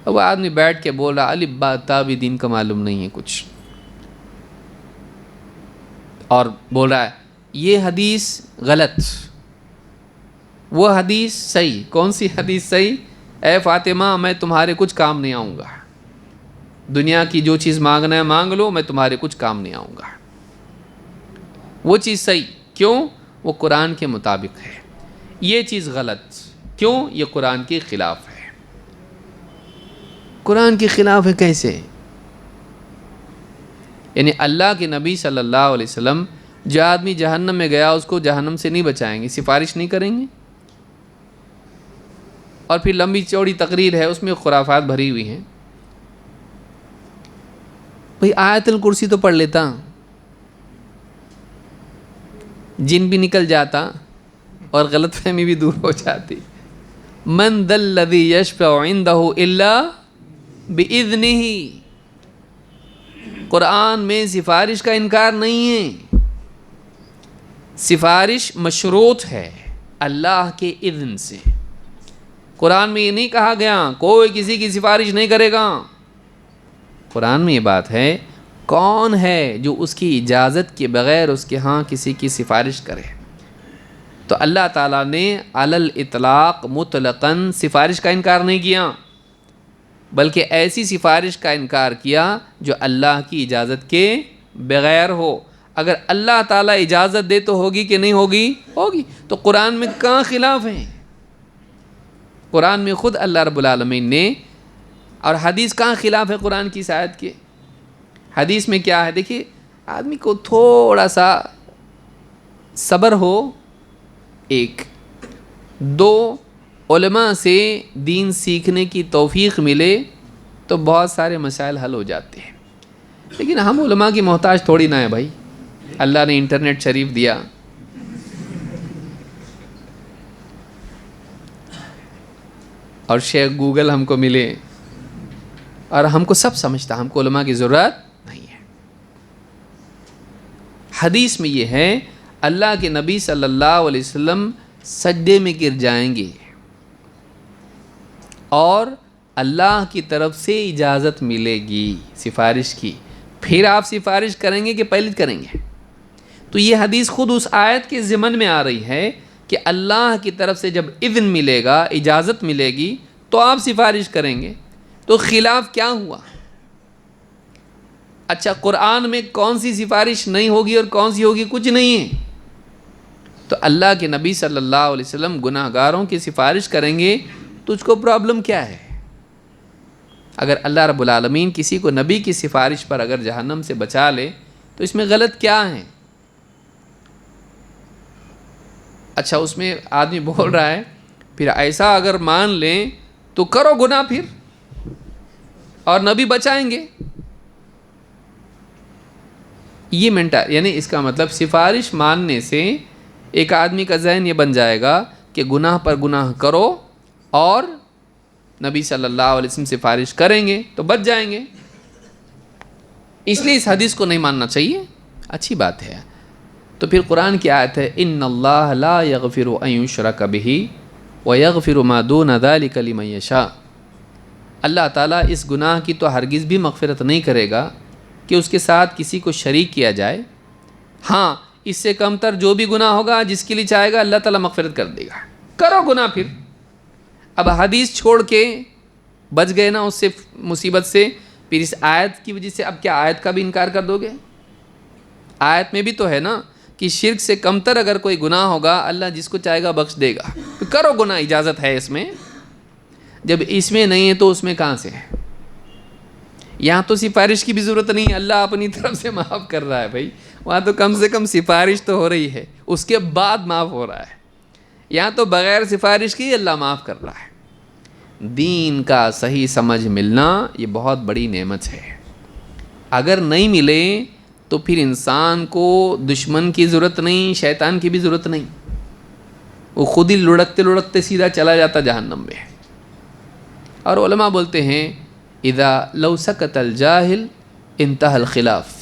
اب آدمی بیٹھ کے بول رہا الف با تا بھی دین کا معلوم نہیں ہے کچھ، اور بول رہا ہے یہ حدیث غلط، وہ حدیث صحیح۔ کون سی حدیث صحیح؟ اے فاطمہ میں تمہارے کچھ کام نہیں آؤں گا، دنیا کی جو چیز مانگنا ہے مانگ لو، میں تمہارے کچھ کام نہیں آؤں گا۔ وہ چیز صحیح کیوں؟ وہ قرآن کے مطابق ہے۔ یہ چیز غلط کیوں؟ یہ قرآن کے خلاف ہے۔ قرآن کے خلاف ہے کیسے؟ یعنی اللہ کے نبی صلی اللہ علیہ وسلم جو آدمی جہنم میں گیا اس کو جہنم سے نہیں بچائیں گے، سفارش نہیں کریں گے، اور پھر لمبی چوڑی تقریر ہے اس میں خرافات بھری ہوئی ہیں۔ بھئی آیت الکرسی تو پڑھ لیتا، جن بھی نکل جاتا اور غلط فہمی بھی دور ہو جاتی۔ من ذا الذی یشفع عندہ الا بإذنہ. قرآن میں سفارش کا انکار نہیں ہے، سفارش مشروط ہے اللہ کے اذن سے. قرآن میں یہ نہیں کہا گیا کوئی کسی کی سفارش نہیں کرے گا. قرآن میں یہ بات ہے کون ہے جو اس کی اجازت کے بغیر اس کے ہاں کسی کی سفارش کرے. تو اللہ تعالیٰ نے علی الاطلاق مطلقاً سفارش کا انکار نہیں کیا، بلکہ ایسی سفارش کا انکار کیا جو اللہ کی اجازت کے بغیر ہو. اگر اللہ تعالیٰ اجازت دے تو ہوگی کہ نہیں ہوگی؟ ہوگی. تو قرآن میں کہاں خلاف ہیں؟ قرآن میں خود اللہ رب العالمین نے، اور حدیث کہاں خلاف ہے قرآن کی اس آیت کے؟ حدیث میں کیا ہے؟ دیکھیے، آدمی کو تھوڑا سا صبر ہو، ایک دو علماء سے دین سیکھنے کی توفیق ملے تو بہت سارے مسائل حل ہو جاتے ہیں. لیکن ہم علماء کی محتاج تھوڑی نہ ہے بھائی. اللہ نے انٹرنیٹ شریف دیا، اور شیخ گوگل ہم کو ملے، اور ہم کو سب سمجھتا، ہم کو علماء کی ضرورت نہیں ہے. حدیث میں یہ ہے اللہ کے نبی صلی اللہ علیہ وسلم سجدے میں گر جائیں گے اور اللہ کی طرف سے اجازت ملے گی سفارش کی، پھر آپ سفارش کریں گے کہ پہلے کریں گے. تو یہ حدیث خود اس آیت کے ضمن میں آ رہی ہے کہ اللہ کی طرف سے جب اذن ملے گا، اجازت ملے گی تو آپ سفارش کریں گے. تو خلاف کیا ہوا؟ اچھا، قرآن میں کون سی سفارش نہیں ہوگی اور کون سی ہوگی؟ کچھ نہیں ہے. تو اللہ کے نبی صلی اللہ علیہ وسلم گناہ گاروں کی سفارش کریں گے، تجھ کو پرابلم کیا ہے؟ اگر اللہ رب العالمین کسی کو نبی کی سفارش پر اگر جہنم سے بچا لے تو اس میں غلط کیا ہے؟ اچھا، اس میں آدمی بول رہا ہے پھر ایسا اگر مان لیں تو کرو گناہ پھر، اور نبی بچائیں گے. یہ منٹا، یعنی اس کا مطلب سفارش ماننے سے ایک آدمی کا ذہن یہ بن جائے گا کہ گناہ پر گناہ کرو اور نبی صلی اللہ علیہ وسلم سفارش کریں گے تو بچ جائیں گے. اس لیے اس حدیث کو نہیں ماننا چاہیے. اچھی بات ہے. تو پھر قرآن کی آیت ہے ان اللہ لا یغفر ان یشرک بہ ویغفر ما دون ذلک لمن یشاء. اللہ تعالیٰ اس گناہ کی تو ہرگز بھی مغفرت نہیں کرے گا کہ اس کے ساتھ کسی کو شریک کیا جائے. ہاں، اس سے کم تر جو بھی گناہ ہوگا جس کے لیے چاہے گا اللہ تعالیٰ مغفرت کر دے گا. کرو گناہ پھر. اب حدیث چھوڑ کے بچ گئے نا اس سے، مصیبت سے، پھر اس آیت کی وجہ سے اب کیا آیت کا بھی انکار کر دو گے؟ آیت میں بھی تو ہے نا کہ شرک سے کمتر اگر کوئی گناہ ہوگا اللہ جس کو چاہے گا بخش دے گا. تو کرو گناہ، اجازت ہے اس میں. جب اس میں نہیں ہے تو اس میں کہاں سے ہے؟ یہاں تو سفارش کی بھی ضرورت نہیں ہے، اللہ اپنی طرف سے معاف کر رہا ہے بھائی. وہاں تو کم سے کم سفارش تو ہو رہی ہے، اس کے بعد معاف ہو رہا ہے. یہاں تو بغیر سفارش کی اللہ معاف کر رہا ہے. دین کا صحیح سمجھ ملنا یہ بہت بڑی نعمت ہے. اگر نہیں ملے تو پھر انسان کو دشمن کی ضرورت نہیں، شیطان کی بھی ضرورت نہیں. وہ خود ہی لڑکتے لڑکتے سیدھا چلا جاتا جہنم میں. اور علماء بولتے ہیں اذا لو سکت الجاہل انتہى الخلاف.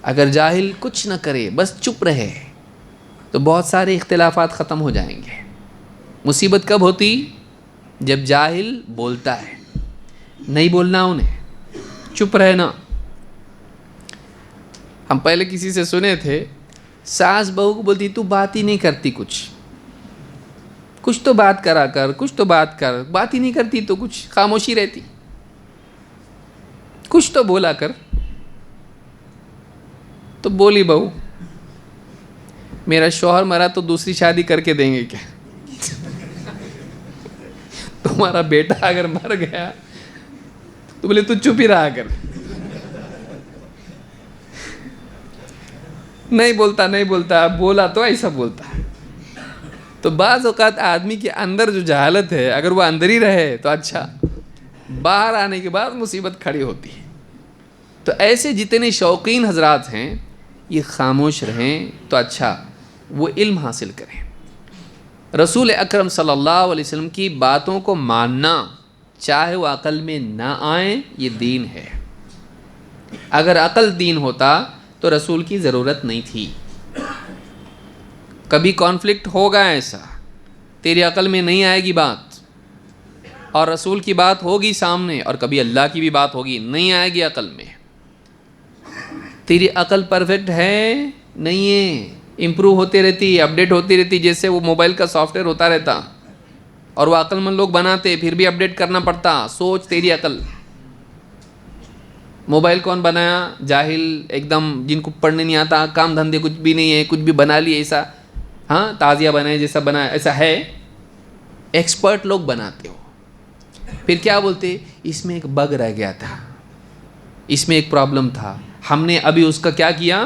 اگر جاہل کچھ نہ کرے، بس چپ رہے، تو بہت سارے اختلافات ختم ہو جائیں گے. مصیبت کب ہوتی؟ جب جاہل بولتا ہے. نہیں بولنا انہیں، چپ رہنا. ہم پہلے کسی سے سنے تھے، ساس بہو کو بولتی تو بات ہی نہیں کرتی، کچھ تو بات کرا کر، کچھ تو بات کر. بات ہی نہیں کرتی تو کچھ خاموشی رہتی، کچھ تو بولا کر. تو بولی بہو میرا شوہر مرا تو دوسری شادی کر کے دیں گے کیا؟ تمہارا بیٹا اگر مر گیا تو بولے تو چپ ہی رہا کر. نہیں بولتا، بولا تو ایسا بولتا. تو بعض اوقات آدمی کے اندر جو جہالت ہے اگر وہ اندر ہی رہے تو اچھا، باہر آنے کے بعد مصیبت کھڑی ہوتی ہے. تو ایسے جتنے شوقین حضرات ہیں یہ خاموش رہیں تو اچھا، وہ علم حاصل کریں. رسول اکرم صلی اللہ علیہ وسلم کی باتوں کو ماننا چاہے وہ عقل میں نہ آئیں، یہ دین ہے۔ اگر عقل دین ہوتا تو رسول کی ضرورت نہیں تھی۔ کبھی کانفلکٹ ہوگا ایسا، تیری عقل میں نہیں آئے گی بات، اور رسول کی بات ہوگی سامنے، اور کبھی اللہ کی بھی بات ہوگی، نہیں آئے گی عقل میں۔ تیری عقل پرفیکٹ ہے نہیں ہے، امپروو ہوتی رہتی، اپڈیٹ ہوتی رہتی، جیسے وہ موبائل کا سافٹ ویئر ہوتا رہتا، اور وہ عقل مند لوگ بناتے، پھر بھی اپڈیٹ کرنا پڑتا۔ سوچ تیری عقل، موبائل کون بنایا؟ جاہل ایک دم، جن کو پڑھنے نہیں آتا، کام دھندے کچھ بھی نہیں ہے، کچھ بھی بنا لیے ایسا، ہاں تازیہ بنائے جیسا بنایا، ایسا ہے؟ ایکسپرٹ لوگ بناتے ہو۔ پھر کیا بولتے؟ اس میں ایک بگ رہ گیا تھا، اس میں ایک پرابلم تھا، ہم نے ابھی اس کا کیا کیا،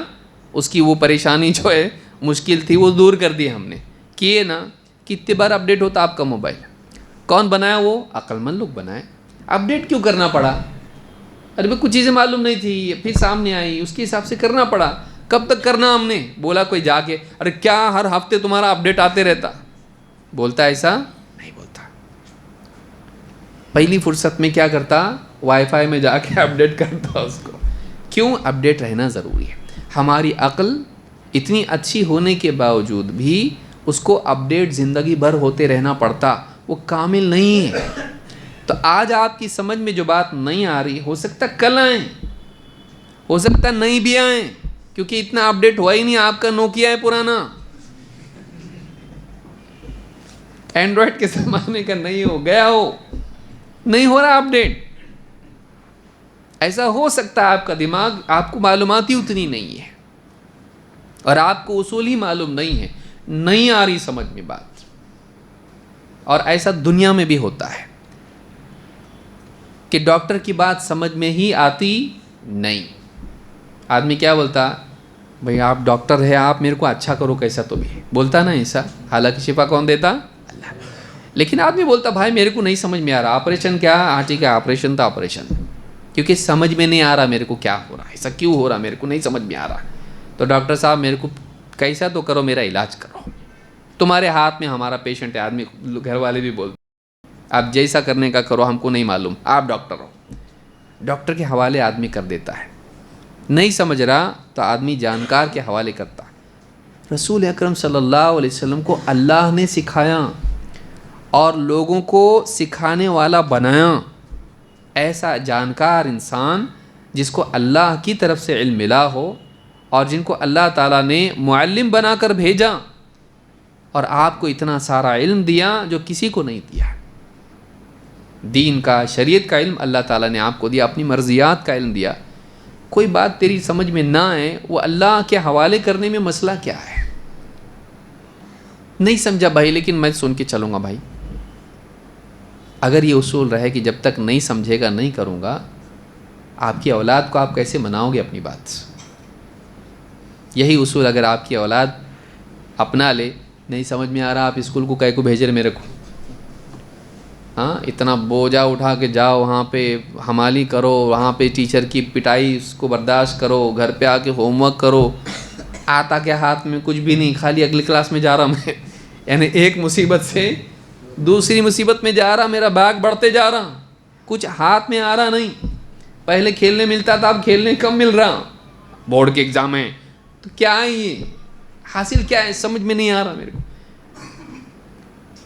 اس کی وہ پریشانی جو ہے مشکل تھی وہ دور کر دی ہم نے، کیے نا۔ کتنے بار اپڈیٹ ہوتا آپ کا موبائل؟ کون بنایا؟ وہ عقل مند لوگ بنائے۔ اپڈیٹ کیوں کرنا پڑا؟ ارے بھائی کچھ چیزیں معلوم نہیں تھی، پھر سامنے آئی، اس کے حساب سے کرنا پڑا۔ کب تک کرنا ہم نے؟ بولا کوئی جا کے، ارے کیا ہر ہفتے تمہارا اپڈیٹ آتے رہتا؟ بولتا ایسا نہیں بولتا۔ پہلی فرصت میں کیا کرتا؟ وائی فائی میں جا کے اپڈیٹ کرتا اس کو۔ کیوں؟ اپڈیٹ رہنا ضروری ہے۔ ہماری عقل اتنی اچھی ہونے کے باوجود بھی اس کو اپڈیٹ زندگی بھر ہوتے رہنا پڑتا، وہ کامل نہیں ہے۔ تو آج آپ کی سمجھ میں جو بات نہیں آ رہی، ہو سکتا کل آئیں، ہو سکتا نہیں بھی آئیں، کیونکہ اتنا اپڈیٹ ہوا ہی نہیں۔ آپ کا نوکیا ہے پرانا، اینڈرائڈ کے زمانے کا نہیں ہو گیا، ہو نہیں ہو رہا اپڈیٹ۔ ایسا ہو سکتا ہے آپ کا دماغ، آپ کو معلومات ہی اتنی نہیں ہے، اور آپ کو اصول ہی معلوم نہیں ہے، نہیں آ رہی سمجھ میں بات۔ اور ایسا دنیا میں بھی ہوتا ہے کہ ڈاکٹر کی بات سمجھ میں ہی آتی نہیں۔ آدمی کیا بولتا؟ بھئی آپ ڈاکٹر ہے، آپ میرے کو اچھا کرو، کیسا تو بھی بولتا نا ایسا، حالانکہ شفا کون دیتا؟ اللہ۔ لیکن آدمی بولتا بھائی میرے کو نہیں سمجھ میں آ رہا، آپریشن کیا؟ ہاں ٹھیک ہے آپریشن تو آپریشن، کیونکہ سمجھ میں نہیں آ رہا میرے کو کیا ہو رہا، ایسا کیوں ہو رہا، میرے کو نہیں سمجھ میں آ رہا۔ تو ڈاکٹر صاحب میرے کو کیسا تو کرو، میرا علاج کرو، تمہارے ہاتھ میں ہمارا پیشنٹ ہے۔ آدمی گھر والے بھی بولتے آپ جیسا کرنے کا کرو، ہم کو نہیں معلوم، آپ ڈاکٹر ہو۔ ڈاکٹر کے حوالے آدمی کر دیتا ہے، نہیں سمجھ رہا تو آدمی جانکار کے حوالے کرتا۔ رسول اکرم صلی اللہ علیہ وسلم کو اللہ نے سکھایا اور لوگوں کو سکھانے والا بنایا، ایسا جانکار انسان جس کو اللہ کی طرف سے علم ملا ہو، اور جن کو اللہ تعالیٰ نے معلم بنا کر بھیجا، اور آپ کو اتنا سارا علم دیا جو کسی کو نہیں دیا۔ دین کا، شریعت کا علم اللہ تعالیٰ نے آپ کو دیا، اپنی مرضیات کا علم دیا۔ کوئی بات تیری سمجھ میں نہ آئے، وہ اللہ کے حوالے کرنے میں مسئلہ کیا ہے؟ نہیں سمجھا بھائی، لیکن میں سن کے چلوں گا بھائی۔ اگر یہ اصول رہے کہ جب تک نہیں سمجھے گا نہیں کروں گا، آپ کی اولاد کو آپ کیسے مناؤ گے اپنی بات؟ یہی اصول اگر آپ کی اولاد اپنا لے، نہیں سمجھ میں آ رہا، آپ اسکول کو کہے کو بھیج رہے میرے کو، ہاں اتنا بوجھا اٹھا کے جاؤ، وہاں پہ حمالی کرو، وہاں پہ ٹیچر کی پٹائی اس کو برداشت کرو، گھر پہ آ کے ہوم ورک کرو، آتا کیا ہاتھ میں کچھ بھی نہیں، خالی اگلی کلاس میں جا رہا میں، یعنی ایک مصیبت سے دوسری مصیبت میں جا رہا، میرا بیگ بڑھتے جا رہا، کچھ ہاتھ میں آ رہا نہیں۔ پہلے کھیلنے ملتا تھا، اب کھیلنے کم مل رہا، بورڈ کے ایگزام ہے، تو کیا ہے یہ حاصل کیا ہے؟ سمجھ میں نہیں آ رہا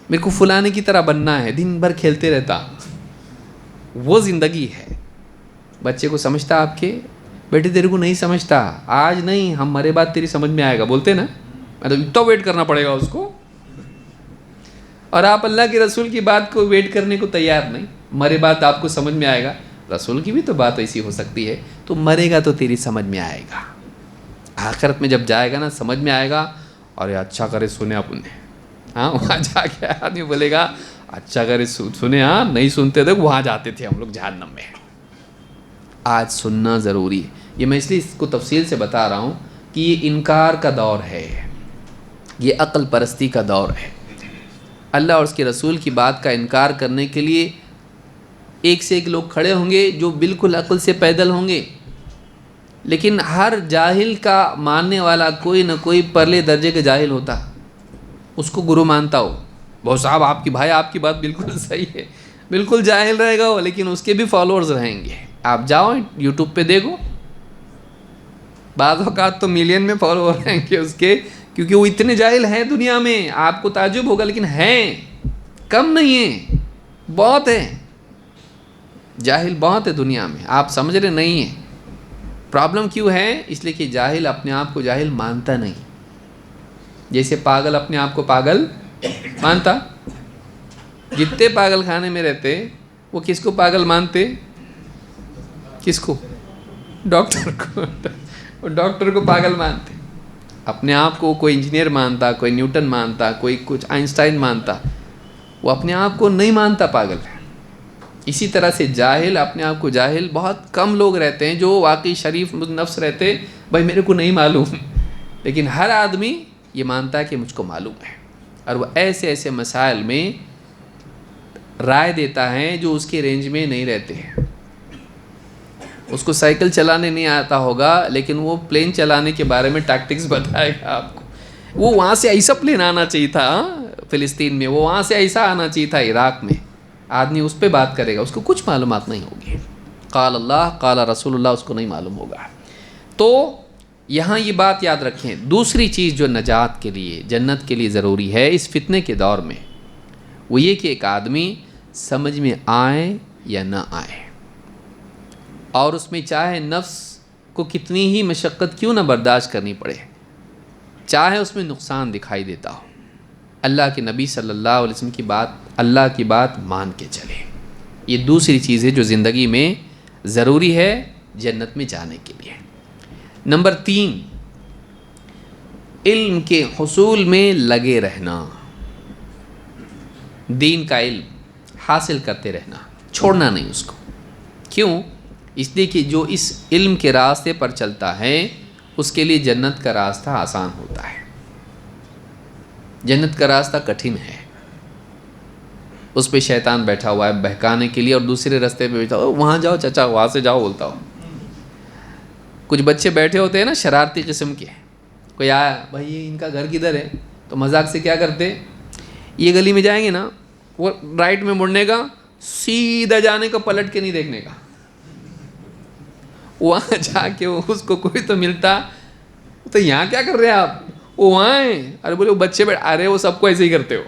میرے کو فلانے کی طرح بننا ہے، دن بھر کھیلتے رہتا، وہ زندگی ہے۔ بچے کو سمجھتا آپ کے بیٹے تیرے کو نہیں سمجھتا، آج نہیں ہم مرے بعد تیری سمجھ میں آئے گا، بولتے نا، میں تو اتنا ویٹ کرنا پڑے گا اس کو، اور آپ اللہ کے رسول کی بات کو ویٹ کرنے کو تیار نہیں، مرے بعد آپ کو سمجھ میں آئے گا۔ رسول کی بھی تو بات ایسی ہو سکتی ہے، تو مرے گا تو تیری سمجھ میں آئے گا، آخرت میں جب جائے گا نا سمجھ میں آئے گا، اور یہ اچھا کرے سنے آپ نے، ہاں وہاں جا کے آدمی بولے گا اچھا کرے سنے، ہاں نہیں سنتے تھے وہاں جاتے تھے ہم لوگ جہنم میں۔ آج سننا ضروری ہے، یہ میں اس لیے اس کو تفصیل سے بتا رہا ہوں کہ یہ انکار کا دور ہے، یہ عقل پرستی کا دور ہے۔ اللہ اور اس کے رسول کی بات کا انکار کرنے کے لیے ایک سے ایک لوگ کھڑے ہوں گے جو بالکل عقل سے پیدل ہوں گے، لیکن ہر جاہل کا ماننے والا کوئی نہ کوئی پرلے درجے کا جاہل ہوتا، اس کو گرو مانتا ہو، وہ صاحب آپ کی بھائی آپ کی بات بالکل صحیح ہے، بالکل جاہل رہے گا وہ، لیکن اس کے بھی فالوورز رہیں گے. آپ جاؤ یوٹیوب پہ دیکھو، بعض اوقات تو ملین میں فالوور ہیں کہ اس کے، کیونکہ وہ اتنے جاہل ہیں دنیا میں. آپ کو تعجب ہوگا لیکن ہیں، کم نہیں ہیں، بہت ہیں. جاہل بہت ہے دنیا میں، آپ سمجھ رہے نہیں ہیں. پرابلم کیوں ہے؟ اس لیے کہ جاہل اپنے آپ کو جاہل مانتا نہیں. جیسے پاگل اپنے آپ کو پاگل مانتا. جتنے پاگل خانے میں رہتے وہ کس کو پاگل مانتے؟ کس کو؟ ڈاکٹر کو. وہ ڈاکٹر کو پاگل مانتے. اپنے آپ کو کوئی انجینئر مانتا، کوئی نیوٹن مانتا، کوئی کچھ آئنسٹائن مانتا، وہ اپنے آپ کو نہیں مانتا پاگل ہے. اسی طرح سے جاہل اپنے آپ کو جاہل بہت کم لوگ رہتے ہیں جو واقعی شریف نفس رہتے، بھائی میرے کو نہیں معلوم. لیکن ہر آدمی یہ مانتا ہے کہ مجھ کو معلوم ہے، اور وہ ایسے ایسے مسائل میں رائے دیتا ہے جو اس کے رینج میں نہیں رہتے ہیں. اس کو سائیکل چلانے نہیں آتا ہوگا لیکن وہ پلین چلانے کے بارے میں ٹیکٹکس بتائے گا آپ کو. وہ وہاں سے ایسا پلین آنا چاہیے تھا فلسطین میں، وہ وہاں سے ایسا آنا چاہیے تھا عراق میں. آدمی اس پہ بات کرے گا، اس کو کچھ معلومات نہیں ہوگی. قال اللہ قال رسول اللہ اس کو نہیں معلوم ہوگا. تو یہاں یہ بات یاد رکھیں. دوسری چیز جو نجات کے لیے، جنت کے لیے ضروری ہے اس فتنے کے دور میں، وہ یہ کہ ایک آدمی سمجھ میں آئے یا نہ آئے، اور اس میں چاہے نفس کو کتنی ہی مشقت کیوں نہ برداشت کرنی پڑے، چاہے اس میں نقصان دکھائی دیتا ہو، اللہ کے نبی صلی اللہ علیہ وسلم کی بات، اللہ کی بات مان کے چلے. یہ دوسری چیز ہے جو زندگی میں ضروری ہے جنت میں جانے کے لیے. نمبر 3، علم کے حصول میں لگے رہنا. دین کا علم حاصل کرتے رہنا، چھوڑنا نہیں اس کو. کیوں؟ اس لیے کہ جو اس علم کے راستے پر چلتا ہے اس کے لیے جنت کا راستہ آسان ہوتا ہے. جنت کا راستہ کٹھن ہے، اس پہ شیطان بیٹھا ہوا ہے بہکانے کے لیے، اور دوسرے راستے پہ بیٹھا ہوا، وہاں جاؤ چچا، وہاں سے جاؤ بولتا ہو. کچھ بچے بیٹھے ہوتے ہیں نا شرارتی قسم کے، کوئی آیا بھائی یہ ان کا گھر کدھر ہے، تو مذاق سے کیا کرتے، یہ گلی میں جائیں گے نا، وہ رائٹ میں مڑنے کا، سیدھا جانے کا، پلٹ کے نہیں دیکھنے کا. وہاں جا کے اس کو کوئی تو ملتا، تو یہاں کیا کر رہے ہیں آپ، وہ وہاں ہیں. ارے بولے وہ بچے بیٹھ، ارے وہ سب کو ایسے ہی کرتے ہو.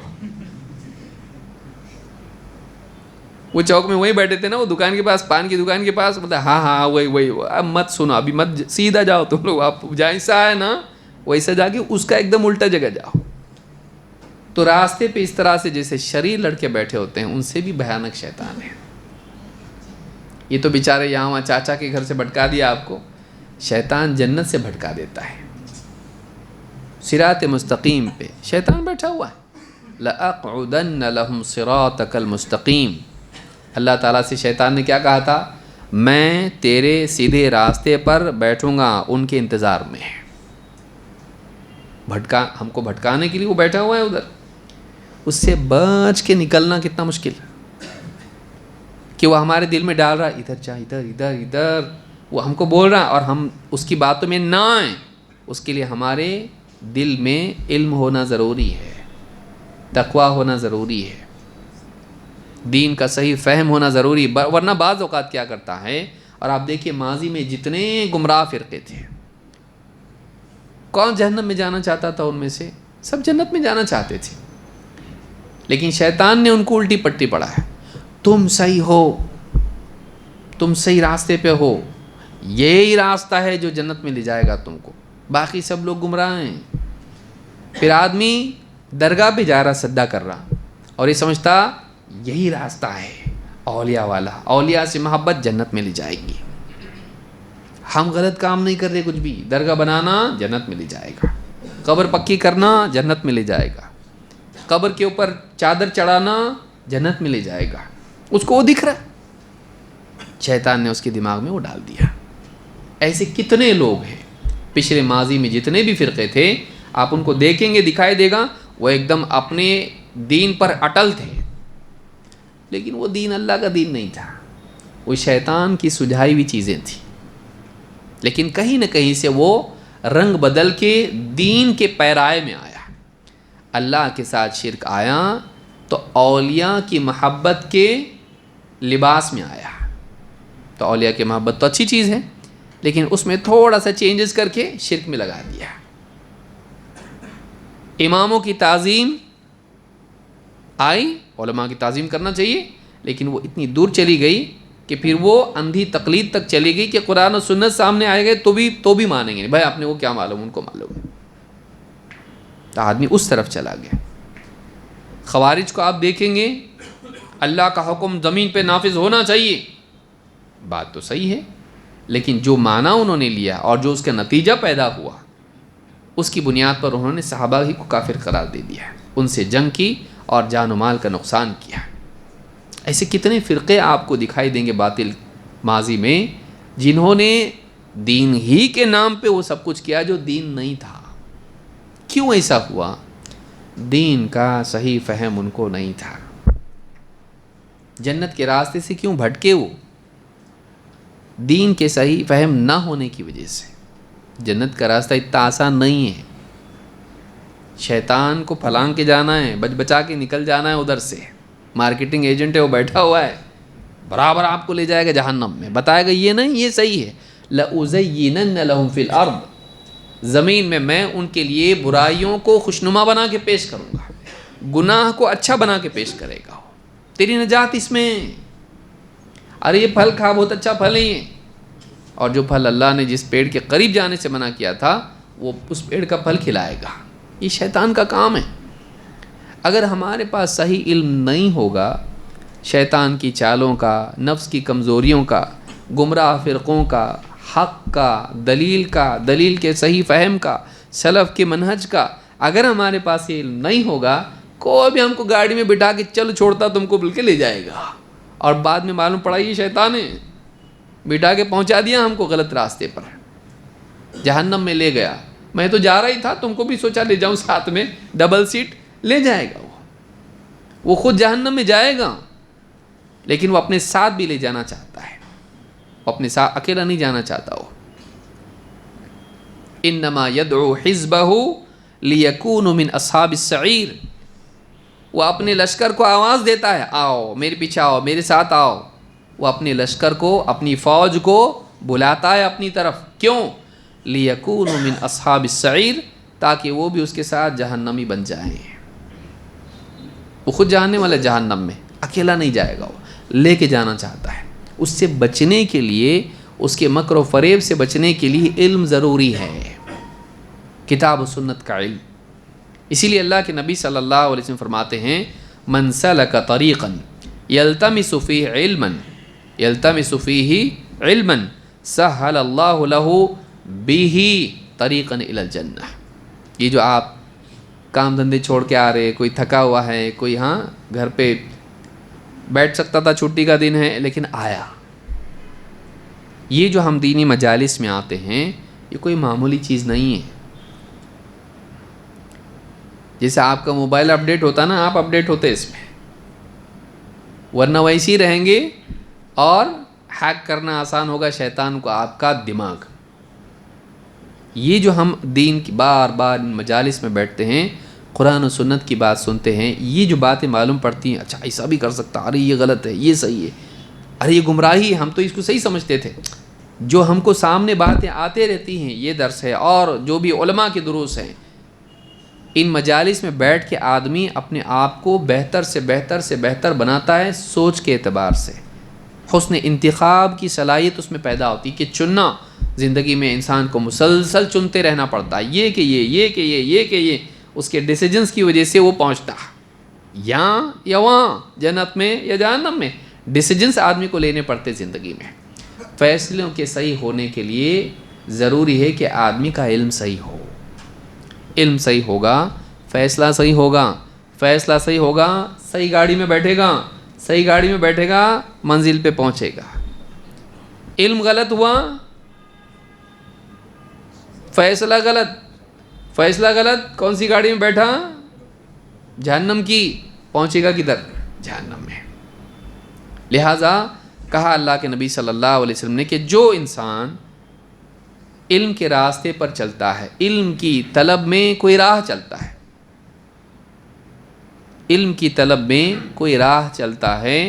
وہ چوک میں وہیں بیٹھے تھے نا، وہ دکان کے پاس، پان کی دکان کے پاس، مطلب ہاں وہی. اب مت سنو ابھی، مت سیدھا جاؤ تم لوگ، آپ جیسا ہے نا ویسا جا کے اس کا ایک دم الٹا جگہ جاؤ. تو راستے پہ اس طرح سے جیسے شریر لڑکے بیٹھے ہوتے ہیں، ان سے بھی بھیانک شیطان ہے. یہ تو بیچارے یہاں وہاں چاچا کے گھر سے بھٹکا دیا آپ کو، شیطان جنت سے بھٹکا دیتا ہے. صراط مستقیم پہ شیطان بیٹھا ہوا ہے. لَأَقْعُدَنَّ لَهُمْ صِرَاطَكَ الْمُسْتَقِيمِ. اللہ تعالیٰ سے شیطان نے کیا کہا تھا، میں تیرے سیدھے راستے پر بیٹھوں گا ان کے انتظار میں. ہم کو بھٹکانے کے لیے وہ بیٹھا ہوا ہے ادھر. اس سے بچ کے نکلنا کتنا مشکل کہ وہ ہمارے دل میں ڈال رہا، ادھر جا، ادھر ادھر ادھر، وہ ہم کو بول رہا، اور ہم اس کی باتوں میں نہ آئیں. اس کے لیے ہمارے دل میں علم ہونا ضروری ہے، تقویٰ ہونا ضروری ہے، دین کا صحیح فہم ہونا ضروری. ورنہ بعض اوقات کیا کرتا ہے، اور آپ دیکھیے ماضی میں جتنے گمراہ فرقے تھے، کون جہنم میں جانا چاہتا تھا ان میں سے؟ سب جنت میں جانا چاہتے تھے، لیکن شیطان نے ان کو الٹی پٹی پڑھا ہے. تم صحیح ہو، تم صحیح راستے پہ ہو، یہی راستہ ہے جو جنت میں لے جائے گا تم کو، باقی سب لوگ گمراہ ہیں. پھر آدمی درگاہ پہ جا رہا، سجدہ کر رہا، اور یہ سمجھتا یہی راستہ ہے اولیاء والا، اولیاء سے محبت جنت میں لے جائے گی. ہم غلط کام نہیں کر رہے کچھ بھی. درگاہ بنانا جنت میں لے جائے گا، قبر پکی کرنا جنت میں لے جائے گا، قبر کے اوپر چادر چڑھانا جنت میں لے جائے گا. اس کو وہ دکھ رہا، شیطان نے اس کے دماغ میں وہ ڈال دیا. ایسے کتنے لوگ ہیں پچھلے ماضی میں، جتنے بھی فرقے تھے آپ ان کو دیکھیں گے، دکھائی دے گا وہ ایک دم اپنے دین پر اٹل تھے، لیکن وہ دین اللہ کا دین نہیں تھا، وہ شیطان کی سجھائی ہوئی چیزیں تھیں. لیکن کہیں نہ کہیں سے وہ رنگ بدل کے دین کے پیرائے میں آیا، اللہ کے ساتھ شرک آیا، تو اولیاء کی محبت کے لباس میں آیا. تو اولیاء کی محبت تو اچھی چیز ہے، لیکن اس میں تھوڑا سا چینجز کر کے شرک میں لگا دیا. اماموں کی تعظیم آئی، علماء کی تعظیم کرنا چاہیے، لیکن وہ اتنی دور چلی گئی کہ پھر وہ اندھی تقلید تک چلی گئی کہ قرآن و سنت سامنے آئے گئے تو بھی مانیں گے نہیں. بھائی آپ نے وہ کیا معلوم، ان کو معلوم ہے. تو آدمی اس طرف چلا گیا. خوارج کو آپ دیکھیں گے، اللہ کا حکم زمین پہ نافذ ہونا چاہیے، بات تو صحیح ہے، لیکن جو معنی انہوں نے لیا اور جو اس کا نتیجہ پیدا ہوا، اس کی بنیاد پر انہوں نے صحابہ ہی کو کافر قرار دے دیا، ان سے جنگ کی اور جان و مال کا نقصان کیا. ایسے کتنے فرقے آپ کو دکھائی دیں گے باطل ماضی میں، جنہوں نے دین ہی کے نام پہ وہ سب کچھ کیا جو دین نہیں تھا. کیوں ایسا ہوا؟ دین کا صحیح فہم ان کو نہیں تھا. جنت کے راستے سے کیوں بھٹکے وہ؟ دین کے صحیح فہم نہ ہونے کی وجہ سے. جنت کا راستہ اتنا آسان نہیں ہے. شیطان کو پھلانگ کے جانا ہے، بچا کے نکل جانا ہے ادھر سے. مارکیٹنگ ایجنٹ ہے، وہ بیٹھا ہوا ہے، برابر آپ کو لے جائے گا جہنم میں، بتائے گا یہ نہیں یہ صحیح ہے. لَأُزَيِّنَنَّ لَهُمْ فِي الْأَرْضِ، زمین میں ان کے لیے برائیوں کو خوشنما بنا کے پیش کروں گا، گناہ کو اچھا بنا کے پیش کرے گا. تیری نجات اس میں، ارے یہ پھل کھا، بہت اچھا پھل ہے یہ. اور جو پھل اللہ نے جس پیڑ کے قریب جانے سے منع کیا تھا، وہ اس پیڑ کا پھل کھلائے گا. یہ شیطان کا کام ہے. اگر ہمارے پاس صحیح علم نہیں ہوگا شیطان کی چالوں کا، نفس کی کمزوریوں کا، گمراہ فرقوں کا، حق کا، دلیل کے صحیح فہم کا، سلف کے منہج کا، اگر ہمارے پاس یہ علم نہیں ہوگا، کوئی بھی ہم کو گاڑی میں بٹھا کے چل چھوڑتا تم کو بل کے لے جائے گا، اور بعد میں معلوم پڑا یہ شیطان ہے، بٹھا کے پہنچا دیا ہم کو غلط راستے پر، جہنم میں لے گیا. میں تو جا رہا ہی تھا، تم کو بھی سوچا لے جاؤں ساتھ میں، ڈبل سیٹ، لے جائے گا. وہ خود جہنم میں جائے گا، لیکن وہ اپنے ساتھ بھی لے جانا چاہتا ہے، وہ اپنے ساتھ اکیلا نہیں جانا چاہتا. وہ انما یدعو حزبہ لیکونوا من اصحاب السعیر، وہ اپنے لشکر کو آواز دیتا ہے، آؤ میرے پیچھے آؤ، میرے ساتھ آؤ. وہ اپنے لشکر کو، اپنی فوج کو بلاتا ہے اپنی طرف. کیوں؟ لیکونوا من اصحاب السعیر، تاکہ وہ بھی اس کے ساتھ جہنمی بن جائیں. وہ خود جانے والا جہنم میں، اکیلا نہیں جائے گا، وہ لے کے جانا چاہتا ہے. اس سے بچنے کے لیے، اس کے مکر و فریب سے بچنے کے لیے علم ضروری ہے، کتاب و سنت کا علم. اسی لیے اللہ کے نبی صلی اللہ علیہ وسلم فرماتے ہیں، من سلک طریقا یلتمس فیہ علما سہل اللہ لہ بہ طریقا الی الجنہ. یہ جو آپ کام دھندے چھوڑ کے آ رہے، کوئی تھکا ہوا ہے، کوئی گھر پہ بیٹھ سکتا تھا، چھٹی کا دن ہے لیکن آیا. یہ جو ہم دینی مجالس میں آتے ہیں، یہ کوئی معمولی چیز نہیں ہے. جیسے آپ کا موبائل اپڈیٹ ہوتا نا، آپ اپڈیٹ ہوتے اس میں، ورنہ ویسے ہی رہیں گے اور ہیک کرنا آسان ہوگا شیطان کو آپ کا دماغ. یہ جو ہم دین کی بار بار مجالس میں بیٹھتے ہیں، قرآن و سنت کی بات سنتے ہیں، یہ جو باتیں معلوم پڑتی ہیں، اچھا ایسا بھی کر سکتا، ارے یہ غلط ہے، یہ صحیح ہے، ارے یہ گمراہی ہے، ہم تو اس کو صحیح سمجھتے تھے. جو ہم کو سامنے باتیں آتے رہتی ہیں، یہ درس ہے اور جو بھی علماء کے دروس ہیں، ان مجالس میں بیٹھ کے آدمی اپنے آپ کو بہتر سے بہتر بناتا ہے. سوچ کے اعتبار سے حسن انتخاب کی صلاحیت اس میں پیدا ہوتی کہ چننا، زندگی میں انسان کو مسلسل چنتے رہنا پڑتا ہے، یہ کہ یہ اس کے ڈیسیجنز کی وجہ سے وہ پہنچتا یہاں یا وہاں، جنت میں یا جہنم میں. ڈیسیجنز آدمی کو لینے پڑتے زندگی میں. فیصلوں کے صحیح ہونے کے لیے ضروری ہے کہ آدمی کا علم صحیح ہو. علم صحیح ہوگا، فیصلہ صحیح ہوگا، صحیح گاڑی میں بیٹھے گا، منزل پہ پہنچے گا. علم غلط ہوا، فیصلہ غلط، کون سی گاڑی میں بیٹھا؟ جہنم کی. پہنچے گا کدھر؟ جہنم میں. لہٰذا کہا اللہ کے نبی صلی اللہ علیہ وسلم نے کہ جو انسان علم کے راستے پر چلتا ہے، علم کی طلب میں کوئی راہ چلتا ہے، علم کی طلب میں کوئی راہ چلتا ہے،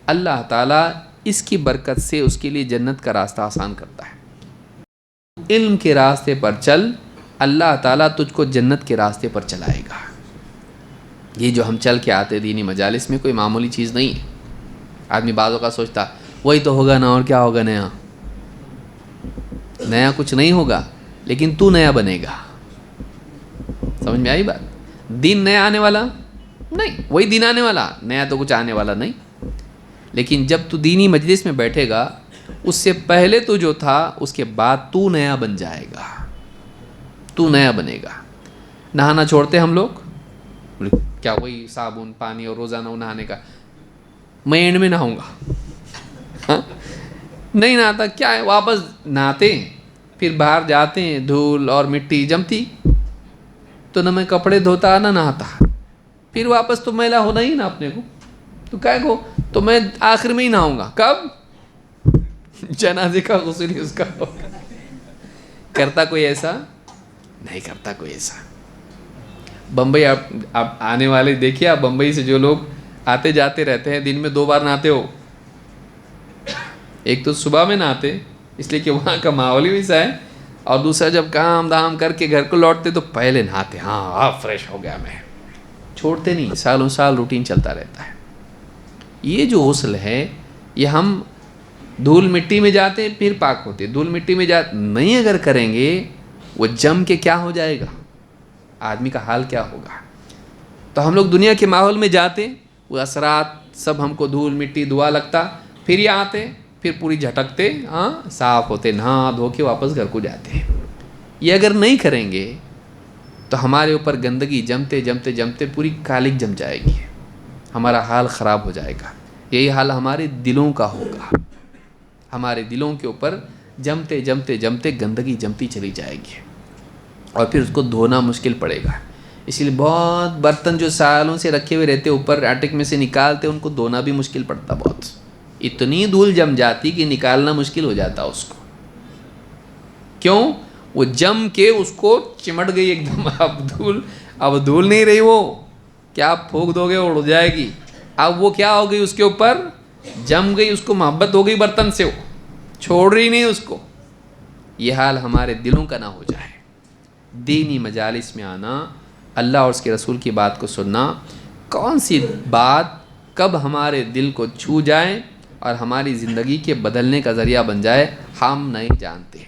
اللہ تعالیٰ اس کی برکت سے اس کے لیے جنت کا راستہ آسان کرتا ہے۔ علم کے راستے پر چل، اللہ تعالیٰ تجھ کو جنت کے راستے پر چلائے گا۔ یہ جو ہم چل کے آتے دینی مجالس میں کوئی معمولی چیز نہیں ہے۔ آدمی بعضوں کا سوچتا وہی تو ہوگا نا، اور کیا ہوگا، نیا کچھ نہیں ہوگا، لیکن تو نیا بنے گا۔ سمجھ میں آئی بات؟ دین نیا آنے والا نہیں، وہی دین آنے والا، نیا تو کچھ آنے والا نہیں۔ لیکن جب تو دینی مجلس میں بیٹھے گا، اس سے پہلے تو جو تھا اس کے بعد تو نیا بن جائے گا، تو نیا بنے گا۔ نہانا چھوڑتے ہم لوگ، کیا وہی صابن پانی اور روزانہ نہانے کا، میں اینڈ میں نہاؤں گا، نہیں نہاتا، کیا ہے، واپس نہاتے ہیں، پھر باہر جاتے ہیں، دھول اور مٹی جمتی، تو نہ میں کپڑے دھوتا نہ نہاتا، پھر واپس تو میلا ہونا ہی نا اپنے کو، تو کیا کو، تو میں آخر میں ہی نہاؤں گا، کب؟ جنازے کا غسل ہی اس کا ہوگا۔ کرتا کوئی ایسا؟ نہیں کرتا کوئی ایسا۔ بمبئی آپ آنے والے دیکھیے، آپ بمبئی سے جو لوگ آتے جاتے رہتے ہیں، دن میں 2 بار نہاتے ہو۔ ایک تو صبح میں نہاتے، اس لیے کہ وہاں کا ماحول ہی ویسا ہے، اور دوسرا جب کام دام کر کے گھر کو لوٹتے تو پہلے نہاتے، ہاں اب فریش ہو گیا میں، چھوڑتے نہیں، سالوں سال روٹین چلتا رہتا ہے۔ یہ جو غسل ہے، یہ ہم دھول مٹی میں جاتے ہیں پھر پاک ہوتے، دھول مٹی میں جاتے نہیں، اگر کریں گے وہ جم کے کیا ہو جائے گا، آدمی کا حال کیا ہوگا۔ تو ہم لوگ دنیا کے ماحول میں جاتے، وہ اثرات سب ہم کو دھول مٹی دعا لگتا، پھر یہ آتے، پھر پوری جھٹکتے، ہاں صاف ہوتے، نہا دھو کے واپس گھر کو جاتے۔ یہ اگر نہیں کریں گے تو ہمارے اوپر گندگی جمتے جمتے جمتے پوری کالک جم جائے گی، ہمارا حال خراب ہو جائے گا۔ یہی حال ہمارے دلوں کا ہوگا، ہمارے دلوں کے اوپر جمتے جمتے جمتے گندگی جمتی چلی جائے گی، اور پھر اس کو دھونا مشکل پڑے گا۔ اسی لیے بہت برتن جو سالوں سے رکھے ہوئے رہتے اوپر اٹک میں سے نکالتے، ان کو دھونا بھی مشکل پڑتا، بہت اتنی دھول جم جاتی کہ نکالنا مشکل ہو جاتا اس کو۔ کیوں؟ وہ جم کے اس کو چمٹ گئی ایک دم، اب دھول نہیں رہی، وہ کیا آپ پھونک دو گے اڑ جائے گی، اب وہ کیا ہو گئی، اس کے اوپر جم گئی، اس کو محبت ہو گئی برتن سے، وہ چھوڑ رہی نہیں اس کو۔ یہ حال ہمارے دلوں کا نہ ہو جائے۔ دینی مجالس میں آنا، اللہ اور اس کے رسول کی بات کو سننا، کون سی بات کب ہمارے دل کو چھو جائے اور ہماری زندگی کے بدلنے کا ذریعہ بن جائے، ہم نہیں جانتے۔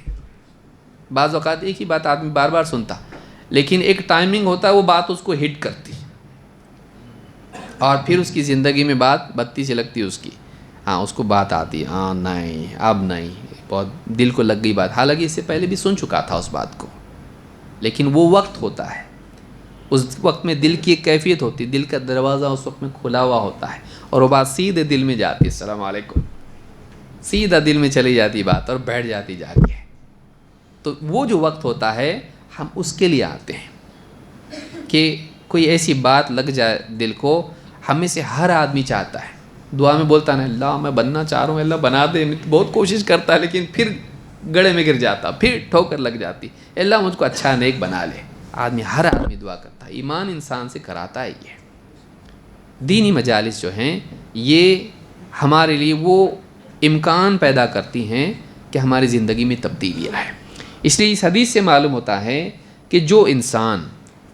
بعض اوقات ایک ہی بات آدمی بار بار سنتا، لیکن ایک ٹائمنگ ہوتا ہے، وہ بات اس کو ہٹ کرتی، اور پھر اس کی زندگی میں بات بتی سے لگتی اس کی، ہاں اس کو بات آتی، ہاں نہیں اب نہیں، بہت دل کو لگ گئی بات، حالانکہ اس سے پہلے بھی سن چکا تھا اس بات کو، لیکن وہ وقت ہوتا ہے، اس وقت میں دل کی ایک کیفیت ہوتی ہے، دل کا دروازہ اس وقت میں کھلا ہوا ہوتا ہے، اور وہ بات سیدھے دل میں جاتی ہے، السلام علیکم، سیدھا دل میں چلی جاتی بات اور بیٹھ جاتی جا کے۔ تو وہ جو وقت ہوتا ہے، ہم اس کے لیے آتے ہیں کہ کوئی ایسی بات لگ جائے دل کو۔ ہمیں سے ہر آدمی چاہتا ہے، دعا میں بولتا نا، اللہ میں بننا چاہ رہا ہوں، اللہ بنا دے، بہت کوشش کرتا ہے، لیکن پھر گڑے میں گر جاتا، پھر ٹھوکر لگ جاتی، اللہ مجھ کو اچھا نیک بنا لے۔ ہر آدمی دعا کرتا ہے، ایمان انسان سے کراتا ہے۔ یہ دینی مجالس جو ہیں، یہ ہمارے لیے وہ امکان پیدا کرتی ہیں کہ ہماری زندگی میں تبدیلی آئے۔ اس لیے اس حدیث سے معلوم ہوتا ہے کہ جو انسان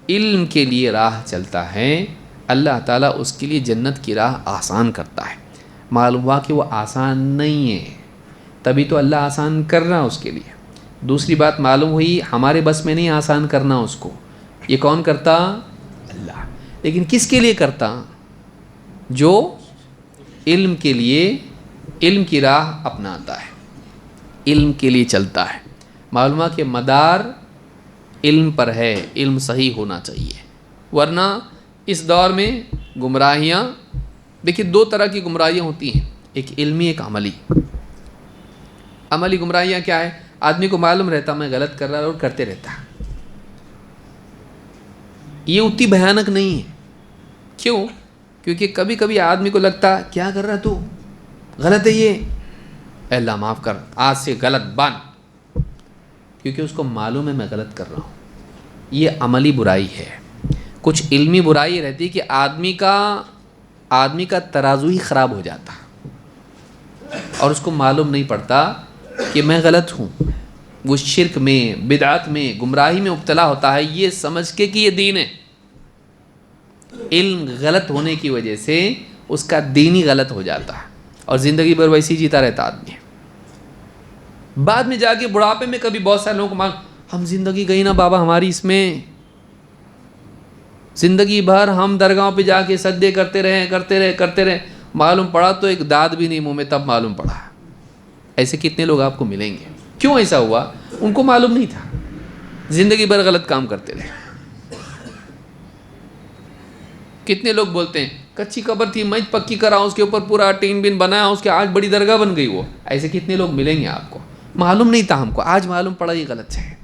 علم کے لیے راہ چلتا ہے، اللہ تعالیٰ اس کے لیے جنت کی راہ آسان کرتا ہے۔ معلوم ہوا کہ وہ آسان نہیں ہے، تبھی تو اللہ آسان کر رہا اس کے لیے۔ دوسری بات معلوم ہوئی، ہمارے بس میں نہیں آسان کرنا اس کو، یہ کون کرتا؟ اللہ۔ لیکن کس کے لیے کرتا؟ جو علم کے لیے علم کی راہ اپناتا ہے، علم کے لیے چلتا ہے۔ معلوم ہے کہ مدار علم پر ہے، علم صحیح ہونا چاہیے، ورنہ اس دور میں گمراہیاں، دیکھیے 2 طرح کی گمراہیاں ہوتی ہیں، ایک علمی ایک عملی۔ عملی گمراہیاں کیا ہے؟ آدمی کو معلوم رہتا میں غلط کر رہا اور کرتے رہتا، یہ اتنی بھیانک نہیں ہے۔ کیوں؟ کیونکہ کبھی کبھی آدمی کو لگتا کیا کر رہا تو غلط ہے، یہ اے اللہ معاف کر، آج سے غلط بن، کیونکہ اس کو معلوم ہے میں غلط کر رہا ہوں۔ یہ عملی برائی ہے۔ کچھ علمی برائی رہتی ہے کہ آدمی کا ترازو ہی خراب ہو جاتا اور اس کو معلوم نہیں پڑتا کہ میں غلط ہوں. وہ شرک میں، بدعت میں، گمراہی میں مبتلا ہوتا ہے یہ سمجھ کے کہ یہ دین ہے. علم غلط ہونے کی وجہ سے اس کا دین ہی غلط ہو جاتا ہے اور زندگی بھر ویسے ہی جیتا رہتا آدمی. بعد میں جا کے بڑھاپے میں کبھی بہت سارے لوگوں کو ہم زندگی گئی نا بابا ہماری اس میں، زندگی بھر ہم درگاہوں پہ جا کے سجدے کرتے رہے، معلوم پڑا تو ایک داد بھی نہیں منہ میں تب معلوم پڑا. ایسے کتنے لوگ آپ کو ملیں گے. کیوں ایسا ہوا؟ ان کو معلوم نہیں تھا، زندگی بھر غلط کام کرتے رہے. کتنے لوگ بولتے ہیں کچی قبر تھی میں پکی کرا، اس کے اوپر پورا ٹین بن بنایا، اس کے آج بڑی درگاہ بن گئی. وہ ایسے کتنے لوگ ملیں گے آپ کو. معلوم نہیں تھا ہم کو، آج معلوم پڑا یہ غلط ہے.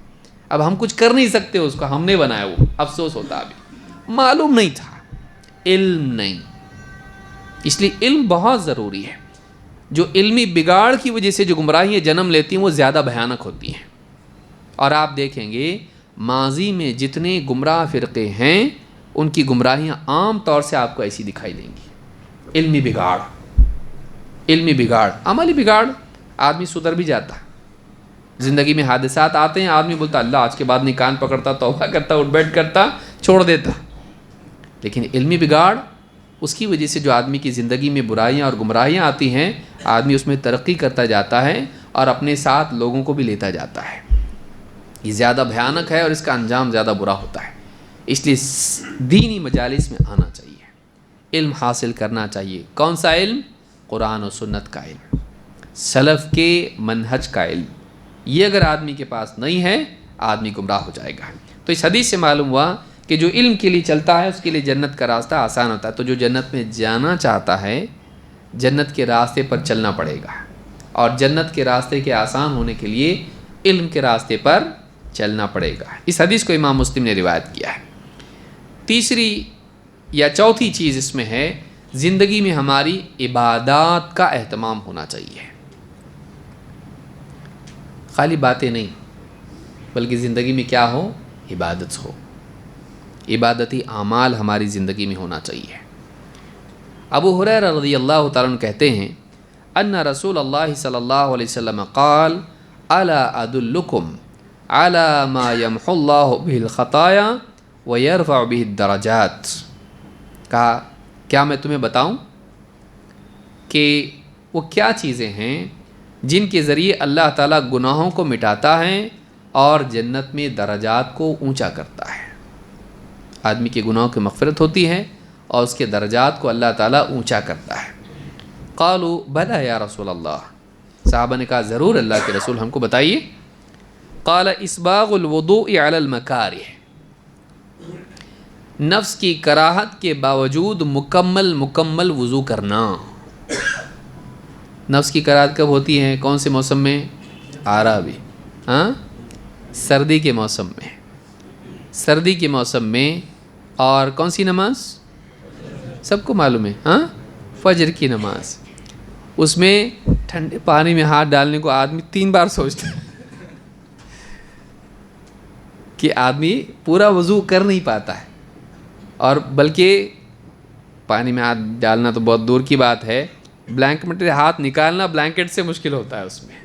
اب ہم کچھ کر نہیں سکتے، اس کو ہم نے بنایا، وہ افسوس ہوتا. ابھی معلوم نہیں تھا، علم نہیں. اس لیے علم بہت ضروری ہے. جو علمی بگاڑ کی وجہ سے جو گمراہیاں جنم لیتی ہیں وہ زیادہ بھیانک ہوتی ہیں. اور آپ دیکھیں گے ماضی میں جتنے گمراہ فرقے ہیں ان کی گمراہیاں عام طور سے آپ کو ایسی دکھائی دیں گی. علمی بگاڑ، عملی بگاڑ. آدمی سدھر بھی جاتا، زندگی میں حادثات آتے ہیں، آدمی بولتا اللہ آج کے بعد نہیں، کان پکڑتا، توبہ کرتا، اٹھ بیٹھ کرتا، چھوڑ دیتا. لیکن علمی بگاڑ اس کی وجہ سے جو آدمی کی زندگی میں برائیاں اور گمراہیاں آتی ہیں، آدمی اس میں ترقی کرتا جاتا ہے اور اپنے ساتھ لوگوں کو بھی لیتا جاتا ہے. یہ زیادہ بھیانک ہے اور اس کا انجام زیادہ برا ہوتا ہے. اس لیے دینی مجالس میں آنا چاہیے، علم حاصل کرنا چاہیے. کون سا علم؟ قرآن و سنت کا علم، سلف کے منہج کا علم. یہ اگر آدمی کے پاس نہیں ہے آدمی گمراہ ہو جائے گا. تو اس حدیث سے معلوم ہوا کہ جو علم کے لیے چلتا ہے اس کے لیے جنت کا راستہ آسان ہوتا ہے. تو جو جنت میں جانا چاہتا ہے جنت کے راستے پر چلنا پڑے گا، اور جنت کے راستے کے آسان ہونے کے لیے علم کے راستے پر چلنا پڑے گا. اس حدیث کو امام مسلم نے روایت کیا ہے. تیسری یا چوتھی چیز اس میں ہے، زندگی میں ہماری عبادات کا اہتمام ہونا چاہیے. خالی باتیں نہیں بلکہ زندگی میں کیا ہو؟ عبادت ہو. عبادتی اعمال ہماری زندگی میں ہونا چاہیے. ابو ہریرہ رضی اللہ تعالیٰ عنہ کہتے ہیں ان رسول اللہ صلی اللہ علیہ وسلم قال الا ادلکم علی ما یمحو اللہ بہ الخطایا ویرفع بہ الدرجات. کہا کیا میں تمہیں بتاؤں کہ وہ کیا چیزیں ہیں جن کے ذریعے اللہ تعالیٰ گناہوں کو مٹاتا ہے اور جنت میں درجات کو اونچا کرتا ہے. آدمی کے گناہوں کی مغفرت ہوتی ہے اور اس کے درجات کو اللہ تعالیٰ اونچا کرتا ہے. قالوا بلا یا رسول اللہ. صحابہ نے کہا ضرور اللہ کے رسول، ہم کو بتائیے. قال اسباغ الوضوء علی المکارہ. نفس کی کراہت کے باوجود مکمل وضو کرنا. نفس کی کراہت کب ہوتی ہے؟ کون سے موسم میں؟ آرابی، سردی کے موسم میں. سردی کے موسم میں. اور کون سی نماز؟ سب کو معلوم ہے، فجر کی نماز. اس میں ٹھنڈے پانی میں ہاتھ ڈالنے کو آدمی 3 بار سوچتا ہے کہ آدمی پورا وضو کر نہیں پاتا ہے. اور بلکہ پانی میں ہاتھ ڈالنا تو بہت دور کی بات ہے، بلینکٹ میں ہاتھ نکالنا بلینکٹ سے مشکل ہوتا ہے اس میں،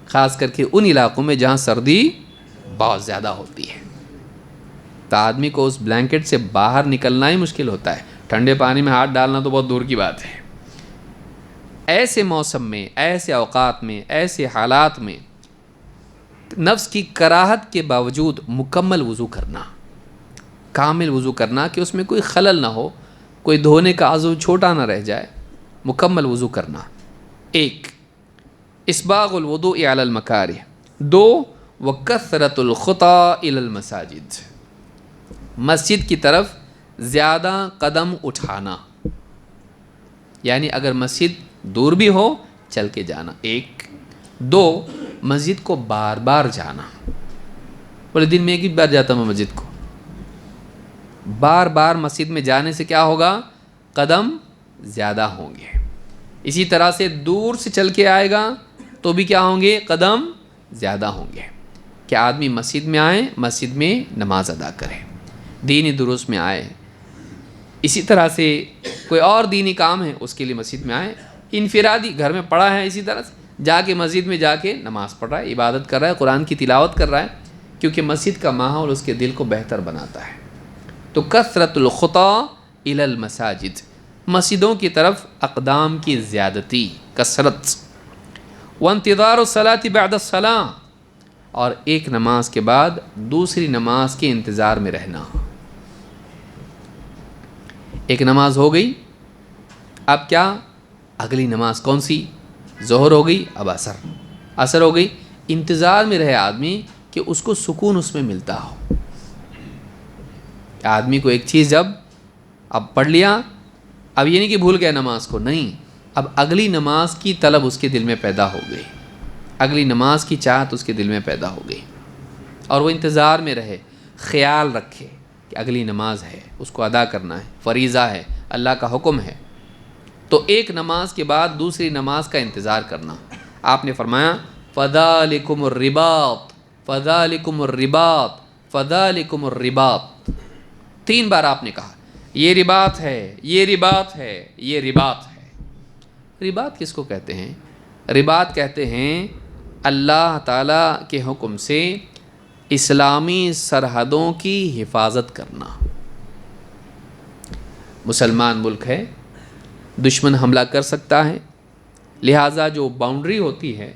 خاص کر کے ان علاقوں میں جہاں سردی بہت زیادہ ہوتی ہے. تو آدمی کو اس بلینکٹ سے باہر نکلنا ہی مشکل ہوتا ہے. ٹھنڈے پانی میں ہاتھ ڈالنا تو بہت دور کی بات ہے. ایسے موسم میں، ایسے اوقات میں، ایسے حالات میں نفس کی کراہت کے باوجود مکمل وضو کرنا، کامل وضو کرنا کہ اس میں کوئی خلل نہ ہو، کوئی دھونے کا عضو چھوٹا نہ رہ جائے، مکمل وضو کرنا. 1 اسباغ الوضوء علی المکارہ. 2 وکثرۃ الخطی الی المساجد. مسجد کی طرف زیادہ قدم اٹھانا، یعنی اگر مسجد دور بھی ہو چل کے جانا. 1 2 مسجد کو بار بار جانا. بولے دن میں ایک ہی بار جاتا ہوں مسجد کو. بار بار مسجد میں جانے سے کیا ہوگا؟ قدم زیادہ ہوں گے. اسی طرح سے دور سے چل کے آئے گا تو بھی کیا ہوں گے؟ قدم زیادہ ہوں گے. کہ آدمی مسجد میں آئے، مسجد میں نماز ادا کرے. دینی دروس میں آئے. اسی طرح سے کوئی اور دینی کام ہے اس کے لیے مسجد میں آئے. انفرادی گھر میں پڑھا ہے اسی طرح سے جا کے مسجد میں جا کے نماز پڑھ رہا ہے, عبادت کر رہا ہے, قرآن کی تلاوت کر رہا ہے, کیونکہ مسجد کا ماحول اس کے دل کو بہتر بناتا ہے. تو کثرت الخطا الی المساجد, مسجدوں کی طرف اقدام کی زیادتی, کثرت. وانتظار الصلاۃ بعد الصلاۃ, اور ایک نماز کے بعد دوسری نماز کے انتظار میں رہنا. ایک نماز ہو گئی, اب کیا اگلی نماز کون سی؟ ظہر ہو گئی, اب عصر ہو گئی. انتظار میں رہے آدمی کہ اس کو سکون اس میں ملتا ہو. آدمی کو ایک چیز جب اب پڑھ لیا, اب یہ نہیں کہ بھول گیا نماز کو, نہیں, اب اگلی نماز کی طلب اس کے دل میں پیدا ہو گئی, اگلی نماز کی چاہت اس کے دل میں پیدا ہو گئی, اور وہ انتظار میں رہے, خیال رکھے کہ اگلی نماز ہے, اس کو ادا کرنا ہے, فریضہ ہے, اللہ کا حکم ہے. تو ایک نماز کے بعد دوسری نماز کا انتظار کرنا. آپ نے فرمایا فذالکم الرباط, فذالکم الرباط, فذالکم الرباط. 3 بار آپ نے کہا یہ رباط ہے, یہ رباط ہے, یہ رباط ہے. رباط کس کو کہتے ہیں؟ رباط کہتے ہیں اللہ تعالیٰ کے حکم سے اسلامی سرحدوں کی حفاظت کرنا. مسلمان ملک ہے, دشمن حملہ کر سکتا ہے, لہٰذا جو باؤنڈری ہوتی ہے,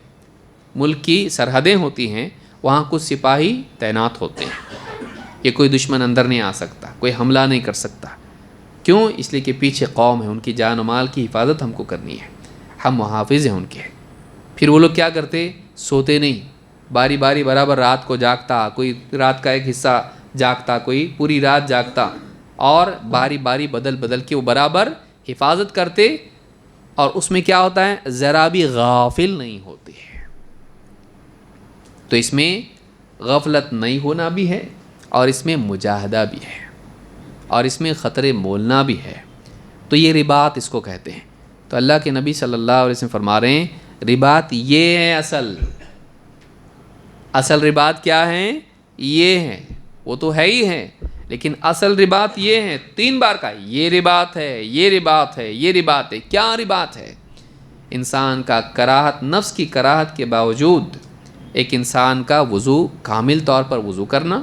ملک کی سرحدیں ہوتی ہیں, وہاں کچھ سپاہی تعینات ہوتے ہیں کہ کوئی دشمن اندر نہیں آ سکتا, کوئی حملہ نہیں کر سکتا. کیوں؟ اس لیے کہ پیچھے قوم ہے, ان کی جان و مال کی حفاظت ہم کو کرنی ہے, ہم محافظ ہیں ان کے. پھر وہ لوگ کیا کرتے؟ سوتے نہیں, باری باری برابر رات کو جاگتا, کوئی رات کا ایک حصہ جاگتا, کوئی پوری رات جاگتا, اور باری باری بدل بدل کے وہ برابر حفاظت کرتے. اور اس میں کیا ہوتا ہے؟ ذرا بھی غافل نہیں ہوتے. تو اس میں غفلت نہیں ہونا بھی ہے, اور اس میں مجاہدہ بھی ہے, اور اس میں خطرے مولنا بھی ہے. تو یہ رباط اس کو کہتے ہیں. تو اللہ کے نبی صلی اللہ علیہ وسلم فرما رہے ہیں رباط یہ ہے, اصل رباط کیا ہے؟ یہ ہے. وہ تو ہے ہی ہے, لیکن اصل رباط یہ ہے. 3 بار کا یہ رباط ہے, یہ رباط ہے, یہ رباط ہے. کیا رباط ہے؟ انسان کا کراہت, نفس کی کراہت کے باوجود ایک انسان کا وضو, کامل طور پر وضو کرنا,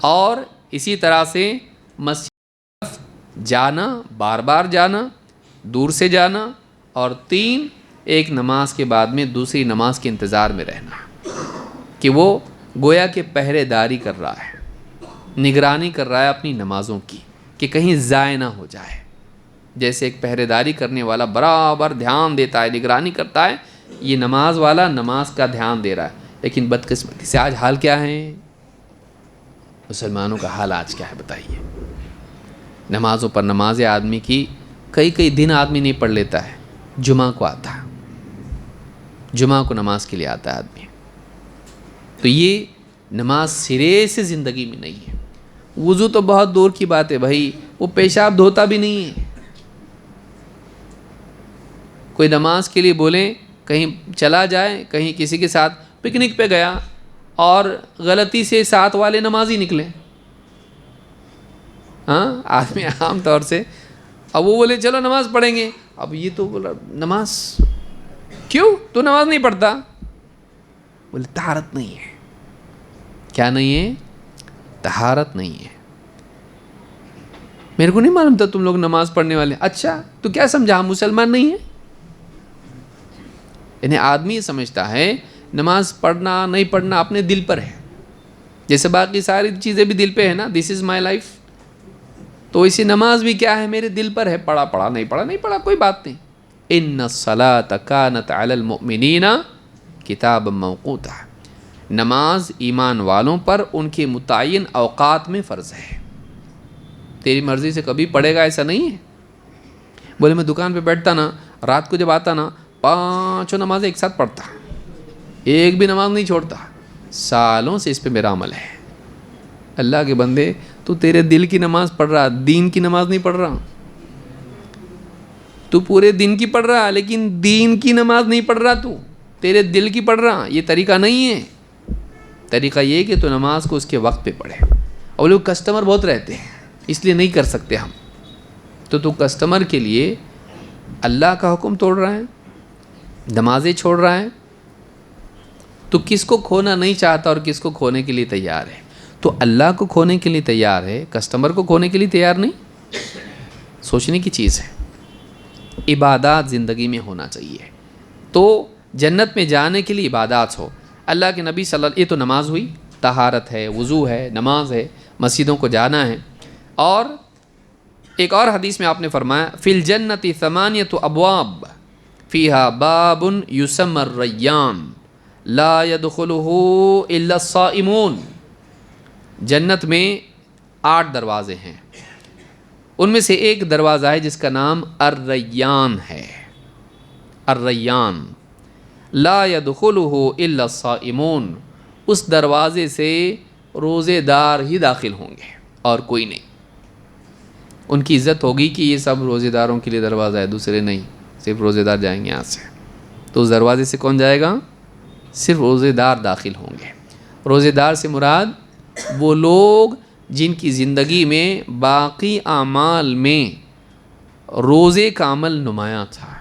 اور اسی طرح سے مسجد جانا, بار بار جانا, دور سے جانا, اور 3 ایک نماز کے بعد میں دوسری نماز کے انتظار میں رہنا, کہ وہ گویا کہ پہرے داری کر رہا ہے, نگرانی کر رہا ہے اپنی نمازوں کی, کہ کہیں ضائع نہ ہو جائے. جیسے ایک پہرے داری کرنے والا برابر دھیان دیتا ہے, نگرانی کرتا ہے, یہ نماز والا نماز کا دھیان دے رہا ہے. لیکن بدقسمتی سے آج حال کیا ہے؟ مسلمانوں کا حال آج کیا ہے بتائیے؟ نمازوں پر نمازیں آدمی کی کئی دن آدمی نہیں پڑھ لیتا ہے. جمعہ کو آتا ہے, جمعہ کو نماز کے لیے آتا ہے آدمی. تو یہ نماز سرے سے زندگی میں نہیں ہے. وضو تو بہت دور کی بات ہے بھائی, وہ پیشاب دھوتا بھی نہیں ہے. کوئی نماز کے لیے بولیں کہیں چلا جائے, کہیں کسی کے ساتھ پکنک پہ گیا, اور غلطی سے ساتھ والے نمازی نکلے. ہاں, آدمی عام طور سے, اب وہ بولے چلو نماز پڑھیں گے, اب یہ تو بولا نماز کیوں, تو نماز نہیں پڑھتا؟ بولے طہارت نہیں ہے. کیا نہیں ہے؟ طہارت نہیں ہے. میرے کو نہیں معلوم تھا تم لوگ نماز پڑھنے والے. اچھا, تو کیا سمجھا, ہم مسلمان نہیں ہیں؟ یعنی آدمی سمجھتا ہے نماز پڑھنا نہیں پڑھنا اپنے دل پر ہے, جیسے باقی ساری چیزیں بھی دل پہ ہے نا, دس از مائی لائف. تو اسی نماز بھی کیا ہے, میرے دل پر ہے, پڑھا نہیں پڑھا کوئی بات نہیں. ان الصلاۃ کانت علی المؤمنین کتابا موقوتا, نماز ایمان والوں پر ان کے متعین اوقات میں فرض ہے. تیری مرضی سے کبھی پڑھے گا ایسا نہیں ہے. بولے میں دکان پہ بیٹھتا نا, رات کو جب آتا نا, 5 نمازیں ایک ساتھ پڑھتا, ایک بھی نماز نہیں چھوڑتا. سالوں سے اس پہ میرا عمل ہے. اللہ کے بندے, تو تیرے دل کی نماز پڑھ رہا, دین کی نماز نہیں پڑھ رہا. تو پورے دن کی پڑھ رہا, لیکن دین کی نماز نہیں پڑھ رہا, تو تیرے دل کی پڑھ رہا. یہ طریقہ نہیں ہے. طریقہ یہ کہ تو نماز کو اس کے وقت پہ پڑھے, اور لوگ کسٹمر بہت رہتے ہیں اس لیے نہیں کر سکتے ہم. تو کسٹمر کے لیے اللہ کا حکم توڑ رہا ہے, نمازیں چھوڑ رہا ہے, تو کس کو کھونا نہیں چاہتا اور کس کو کھونے کے لیے تیار ہے؟ تو اللہ کو کھونے کے لیے تیار ہے, کسٹمر کو کھونے کے لیے تیار نہیں. سوچنے کی چیز ہے. عبادات زندگی میں ہونا چاہیے. تو جنت میں جانے کے لیے عبادات ہو. اللہ کے نبی صلی اللہ علیہ وسلم, یہ تو نماز ہوئی, طہارت ہے, وضو ہے, نماز ہے, مسجدوں کو جانا ہے. اور ایک اور حدیث میں آپ نے فرمایا فی الجنت ثمانیۃ ابواب فیہا باب یسمى الریان لا يدخلہ الا الصائمون. جنت میں 8 دروازے ہیں, ان میں سے ایک دروازہ ہے جس کا نام الریان ہے. الریان لا يدخلہ الا الصائمون. اس دروازے سے روزے دار ہی داخل ہوں گے اور کوئی نہیں. ان کی عزت ہوگی کہ یہ سب روزے داروں کے لیے دروازہ ہے, دوسرے نہیں, صرف روزے دار جائیں گے یہاں سے. تو اس دروازے سے کون جائے گا؟ صرف روزے دار داخل ہوں گے. روزے دار سے مراد وہ لوگ جن کی زندگی میں باقی اعمال میں روزے کا عمل نمایاں تھا.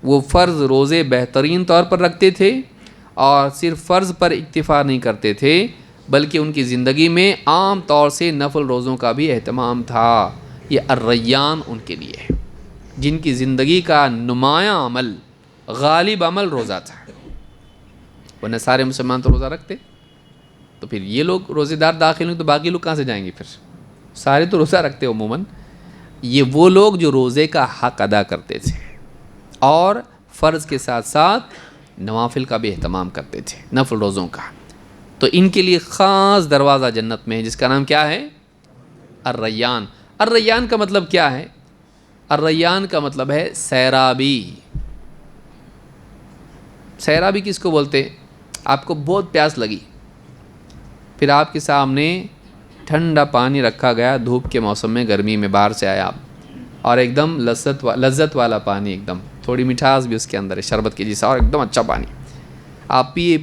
وہ فرض روزے بہترین طور پر رکھتے تھے اور صرف فرض پر اکتفا نہیں کرتے تھے, بلکہ ان کی زندگی میں عام طور سے نفل روزوں کا بھی اہتمام تھا. یہ الریان ان کے لیے ہے جن کی زندگی کا نمایاں عمل, غالب عمل روزہ تھا. ورنہ سارے مسلمان تو روزہ رکھتے, تو پھر یہ لوگ روزے دار داخل ہوں تو باقی لوگ کہاں سے جائیں گے؟ پھر سارے تو روزہ رکھتے عموماً. یہ وہ لوگ جو روزے کا حق ادا کرتے تھے اور فرض کے ساتھ ساتھ نوافل کا بھی اہتمام کرتے تھے, نفل روزوں کا. تو ان کے لیے خاص دروازہ جنت میں ہے جس کا نام کیا ہے؟ الریان. الریان کا مطلب کیا ہے؟ الریان کا مطلب ہے سیرابی. سیرابی کس کو بولتے ہیں؟ آپ کو بہت پیاس لگی, پھر آپ کے سامنے ٹھنڈا پانی رکھا گیا دھوپ کے موسم میں, گرمی میں باہر سے آیا آپ, اور ایک دم لذت والا پانی, ایک دم تھوڑی مٹھاس بھی اس کے اندر ہے, شربت کے جیسا, اور ایک دم اچھا پانی. آپ پیے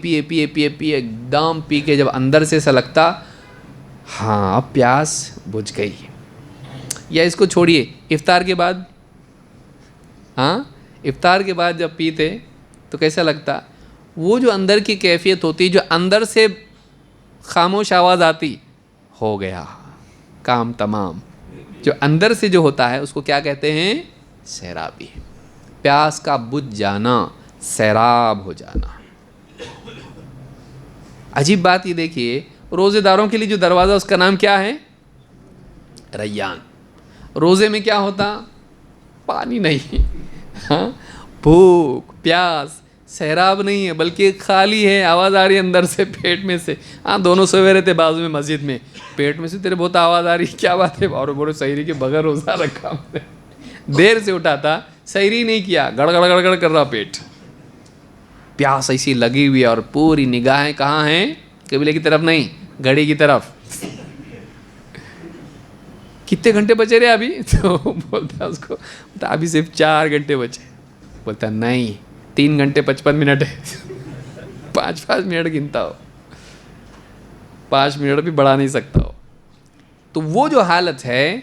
ایک دم پی کے جب اندر سے ایسا لگتا ہاں اب پیاس بجھ گئی. یا اس کو چھوڑیے افطار کے بعد, ہاں افطار کے بعد جب پیتے تو کیسا لگتا؟ وہ جو اندر کی کیفیت ہوتی, جو اندر سے خاموش آواز آتی, ہو گیا کام تمام. جو اندر سے جو ہوتا ہے اس کو کیا کہتے ہیں؟ سیرابی. پیاس کا بجھ جانا, سیراب ہو جانا. عجیب بات یہ دیکھیے, روزے داروں کے لیے جو دروازہ اس کا نام کیا ہے؟ ریان. روزے میں کیا ہوتا؟ پانی نہیں, ہاں بھوک پیاس, سیراب نہیں ہے بلکہ خالی ہے, آواز آ رہی ہے اندر سے, پیٹ میں سے. ہاں دونوں سوئے رہتے بازو میں مسجد میں, پیٹ میں سے تیرے بہت آواز آ رہی, کیا بات ہے؟ اور بولے سحری کے بغیر روزہ رکھا, دیر سے اٹھا تھا, سحری نہیں کیا, گڑ گڑ گڑ گڑ کر رہا پیٹ, پیاس ایسی لگی ہوئی, اور پوری نگاہیں کہاں ہیں؟ قبلے کی طرف نہیں, گھڑی کی طرف. کتنے گھنٹے بچے رہے ابھی؟ تو بولتا اس کو, ابھی صرف 4 گھنٹے بچے. بولتا نہیں 3 گھنٹے 55 منٹ ہے. 5 منٹ گنتا ہو, 5 منٹ بھی بڑھا نہیں سکتا ہو. تو وہ جو حالت ہے,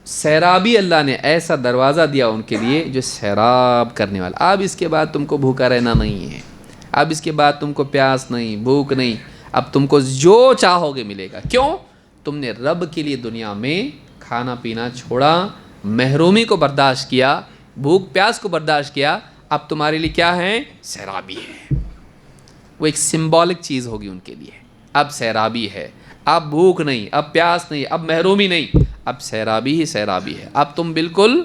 سیرابی اللہ نے ایسا دروازہ دیا ان کے لیے جو سیراب کرنے والا. اب اس کے بعد تم کو بھوکا رہنا نہیں ہے, اب اس کے بعد تم کو پیاس نہیں, بھوک نہیں, اب تم کو جو چاہو گے ملے گا. کیوں؟ تم نے رب کے لیے دنیا میں کھانا پینا چھوڑا, محرومی کو برداشت کیا, بھوک پیاس کو برداشت کیا. اب تمہارے لیے کیا ہے؟ سیرابی ہے. وہ ایک سمبولک چیز ہوگی ان کے لیے. اب سیرابی ہے, اب بھوک نہیں, اب پیاس نہیں, اب محرومی نہیں, اب سیرابی ہی سیرابی ہے. اب تم بالکل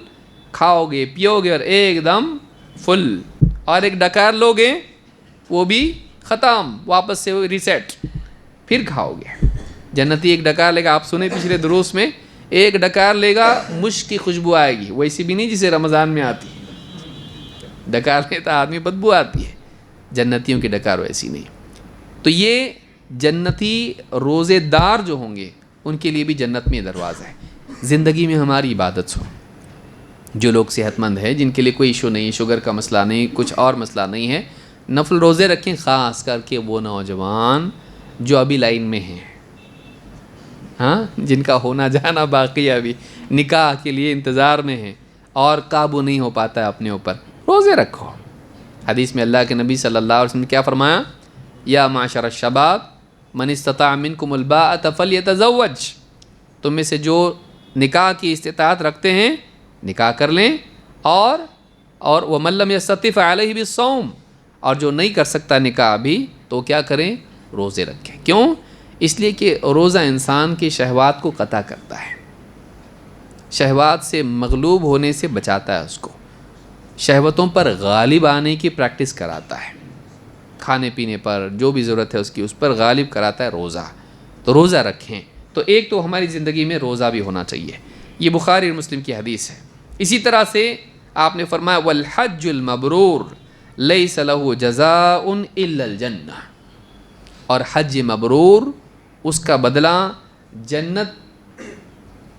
کھاؤ گے پیو گے اور ایک دم فل, اور ایک ڈکار لو گے وہ بھی ختم, واپس سے ریسیٹ, پھر کھاؤ گے. جنتی ایک ڈکار لے گا, آپ سنیں پچھلے دروس میں, ایک ڈکار لے گا مشک کی خوشبو آئے گی, ویسی بھی نہیں جسے رمضان میں آتی. ڈکار لیتا آدمی بدبو آتی ہے, جنتیوں کی ڈکار ویسی نہیں. تو یہ جنتی روزے دار جو ہوں گے ان کے لیے بھی جنت میں دروازہ ہے. زندگی میں ہماری عبادت ہو, جو لوگ صحت مند ہیں, جن کے لیے کوئی ایشو نہیں, شوگر کا مسئلہ نہیں, کچھ اور مسئلہ نہیں ہے, نفل روزے رکھیں. خاص کر کے وہ نوجوان جو ابھی لائن میں ہیں, ہاں جن کا ہونا جانا باقی ہے، ابھی نکاح کے لیے انتظار میں ہیں اور قابو نہیں ہو پاتا ہے اپنے اوپر، روزے رکھو۔ حدیث میں اللہ کے نبی صلی اللہ علیہ وسلم نے کیا فرمایا؟ یا معشر الشباب من استطاع منکم الباءۃ فلیتزوج، تم میں سے جو نکاح کی استطاعت رکھتے ہیں نکاح کر لیں، اور ومن لم یستطع فعلیہ بالصوم، اور جو نہیں کر سکتا نکاح ابھی تو کیا کریں؟ روزے رکھیں۔ کیوں؟ اس لیے کہ روزہ انسان کی شہوات کو قطع کرتا ہے، شہوات سے مغلوب ہونے سے بچاتا ہے، اس کو شہوتوں پر غالب آنے کی پریکٹس کراتا ہے، کھانے پینے پر جو بھی ضرورت ہے اس کی، اس پر غالب کراتا ہے روزہ۔ تو روزہ رکھیں۔ تو ایک تو ہماری زندگی میں روزہ بھی ہونا چاہیے، یہ بخاری اور مسلم کی حدیث ہے۔ اسی طرح سے آپ نے فرمایا والحج المبرور لیس له جزاء الا الجنہ، اور حج مبرور اس کا بدلہ جنت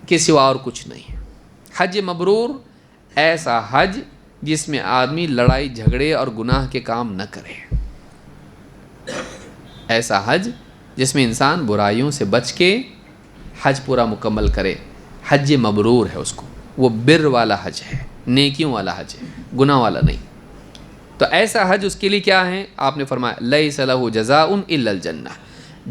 کے سوا اور کچھ نہیں۔ حج مبرور ایسا حج جس میں آدمی لڑائی جھگڑے اور گناہ کے کام نہ کرے، ایسا حج جس میں انسان برائیوں سے بچ کے حج پورا مکمل کرے، حج مبرور ہے اس کو، وہ بر والا حج ہے، نیکیوں والا حج ہے، گناہ والا نہیں۔ تو ایسا حج اس کے لیے کیا ہے؟ آپ نے فرمایا لیس لہ جزاء الا الجنہ،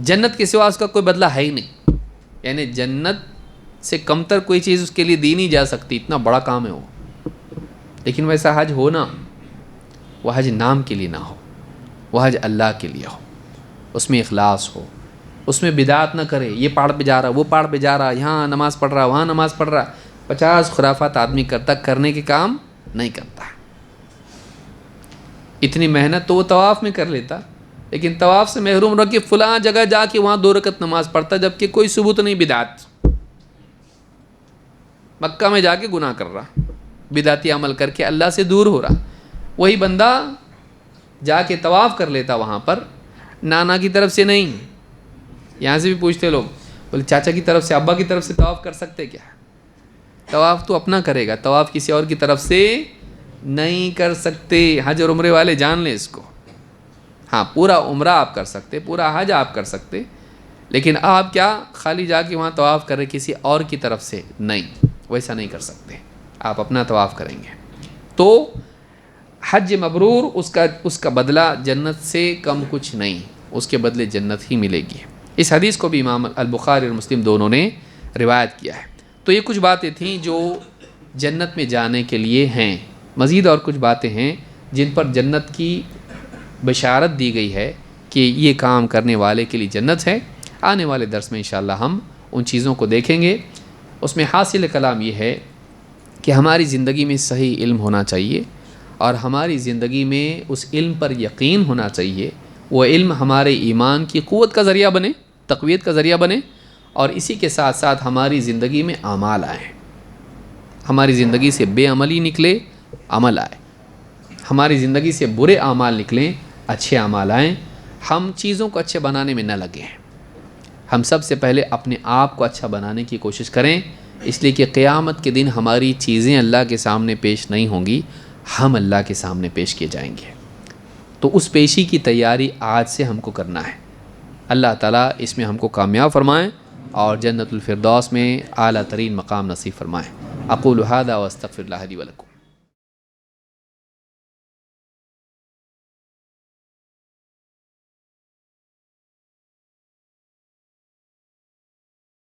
جنت کے سوا اس کا کوئی بدلہ ہے ہی نہیں، یعنی جنت سے کمتر کوئی چیز اس کے لیے دی نہیں جا سکتی، اتنا بڑا کام ہے وہ۔ لیکن ویسا حج ہو نا، وہ حج نام کے لیے نہ ہو، وہ حج اللہ کے لیے ہو، اس میں اخلاص ہو، اس میں بدعت نہ کرے، یہ پہاڑ پہ جا رہا وہ پہاڑ پہ جا رہا، یہاں نماز پڑھ رہا وہاں نماز پڑھ رہا، 50 خرافات آدمی کرتا، کرنے کے کام نہیں کرتا۔ اتنی محنت تو وہ طواف میں کر لیتا، لیکن طواف سے محروم رہ کے فلاں جگہ جا کے وہاں 2 رکعت نماز پڑھتا، جبکہ کوئی ثبوت نہیں بدعت، مکہ میں جا کے گناہ کر رہا، بدعتی عمل کر کے اللہ سے دور ہو رہا۔ وہی بندہ جا کے طواف کر لیتا وہاں پر، نانا کی طرف سے نہیں، یہاں سے بھی پوچھتے لوگ، بولے چاچا کی طرف سے ابا کی طرف سے طواف کر سکتے کیا؟ طواف تو اپنا کرے گا، طواف کسی اور کی طرف سے نہیں کر سکتے۔ حج اور عمرے والے جان لیں اس کو، ہاں پورا عمرہ آپ کر سکتے، پورا حج آپ کر سکتے، لیکن آپ کیا خالی جا کے وہاں طواف کر رہے کسی اور کی طرف سے نہیں، ویسا نہیں کر سکتے، آپ اپنا طواف کریں گے۔ تو حج مبرور اس کا بدلہ جنت سے کم کچھ نہیں، اس کے بدلے جنت ہی ملے گی۔ اس حدیث کو بھی امام البخاری اور مسلم دونوں نے روایت کیا ہے۔ تو یہ کچھ باتیں تھیں جو جنت میں جانے کے لیے ہیں، مزید اور کچھ باتیں ہیں جن پر جنت کی بشارت دی گئی ہے کہ یہ کام کرنے والے کے لیے جنت ہے۔ آنے والے درس میں انشاءاللہ ہم ان چیزوں کو دیکھیں گے۔ اس میں حاصل کلام یہ ہے کہ ہماری زندگی میں صحیح علم ہونا چاہیے، اور ہماری زندگی میں اس علم پر یقین ہونا چاہیے، وہ علم ہمارے ایمان کی قوت کا ذریعہ بنے، تقویت کا ذریعہ بنے، اور اسی کے ساتھ ساتھ ہماری زندگی میں اعمال آئیں، ہماری زندگی سے بے عملی نکلے، عمل آئے، ہماری زندگی سے برے اعمال نکلیں، اچھے اعمال آئیں۔ ہم چیزوں کو اچھے بنانے میں نہ لگیں، ہم سب سے پہلے اپنے آپ کو اچھا بنانے کی کوشش کریں، اس لیے کہ قیامت کے دن ہماری چیزیں اللہ کے سامنے پیش نہیں ہوں گی، ہم اللہ کے سامنے پیش کیے جائیں گے۔ تو اس پیشی کی تیاری آج سے ہم کو کرنا ہے۔ اللہ تعالیٰ اس میں ہم کو کامیاب فرمائیں اور جنت الفردوس میں اعلیٰ ترین مقام نصیب فرمائیں۔ اقول ھذا واستغفر اللہ لی ولکم۔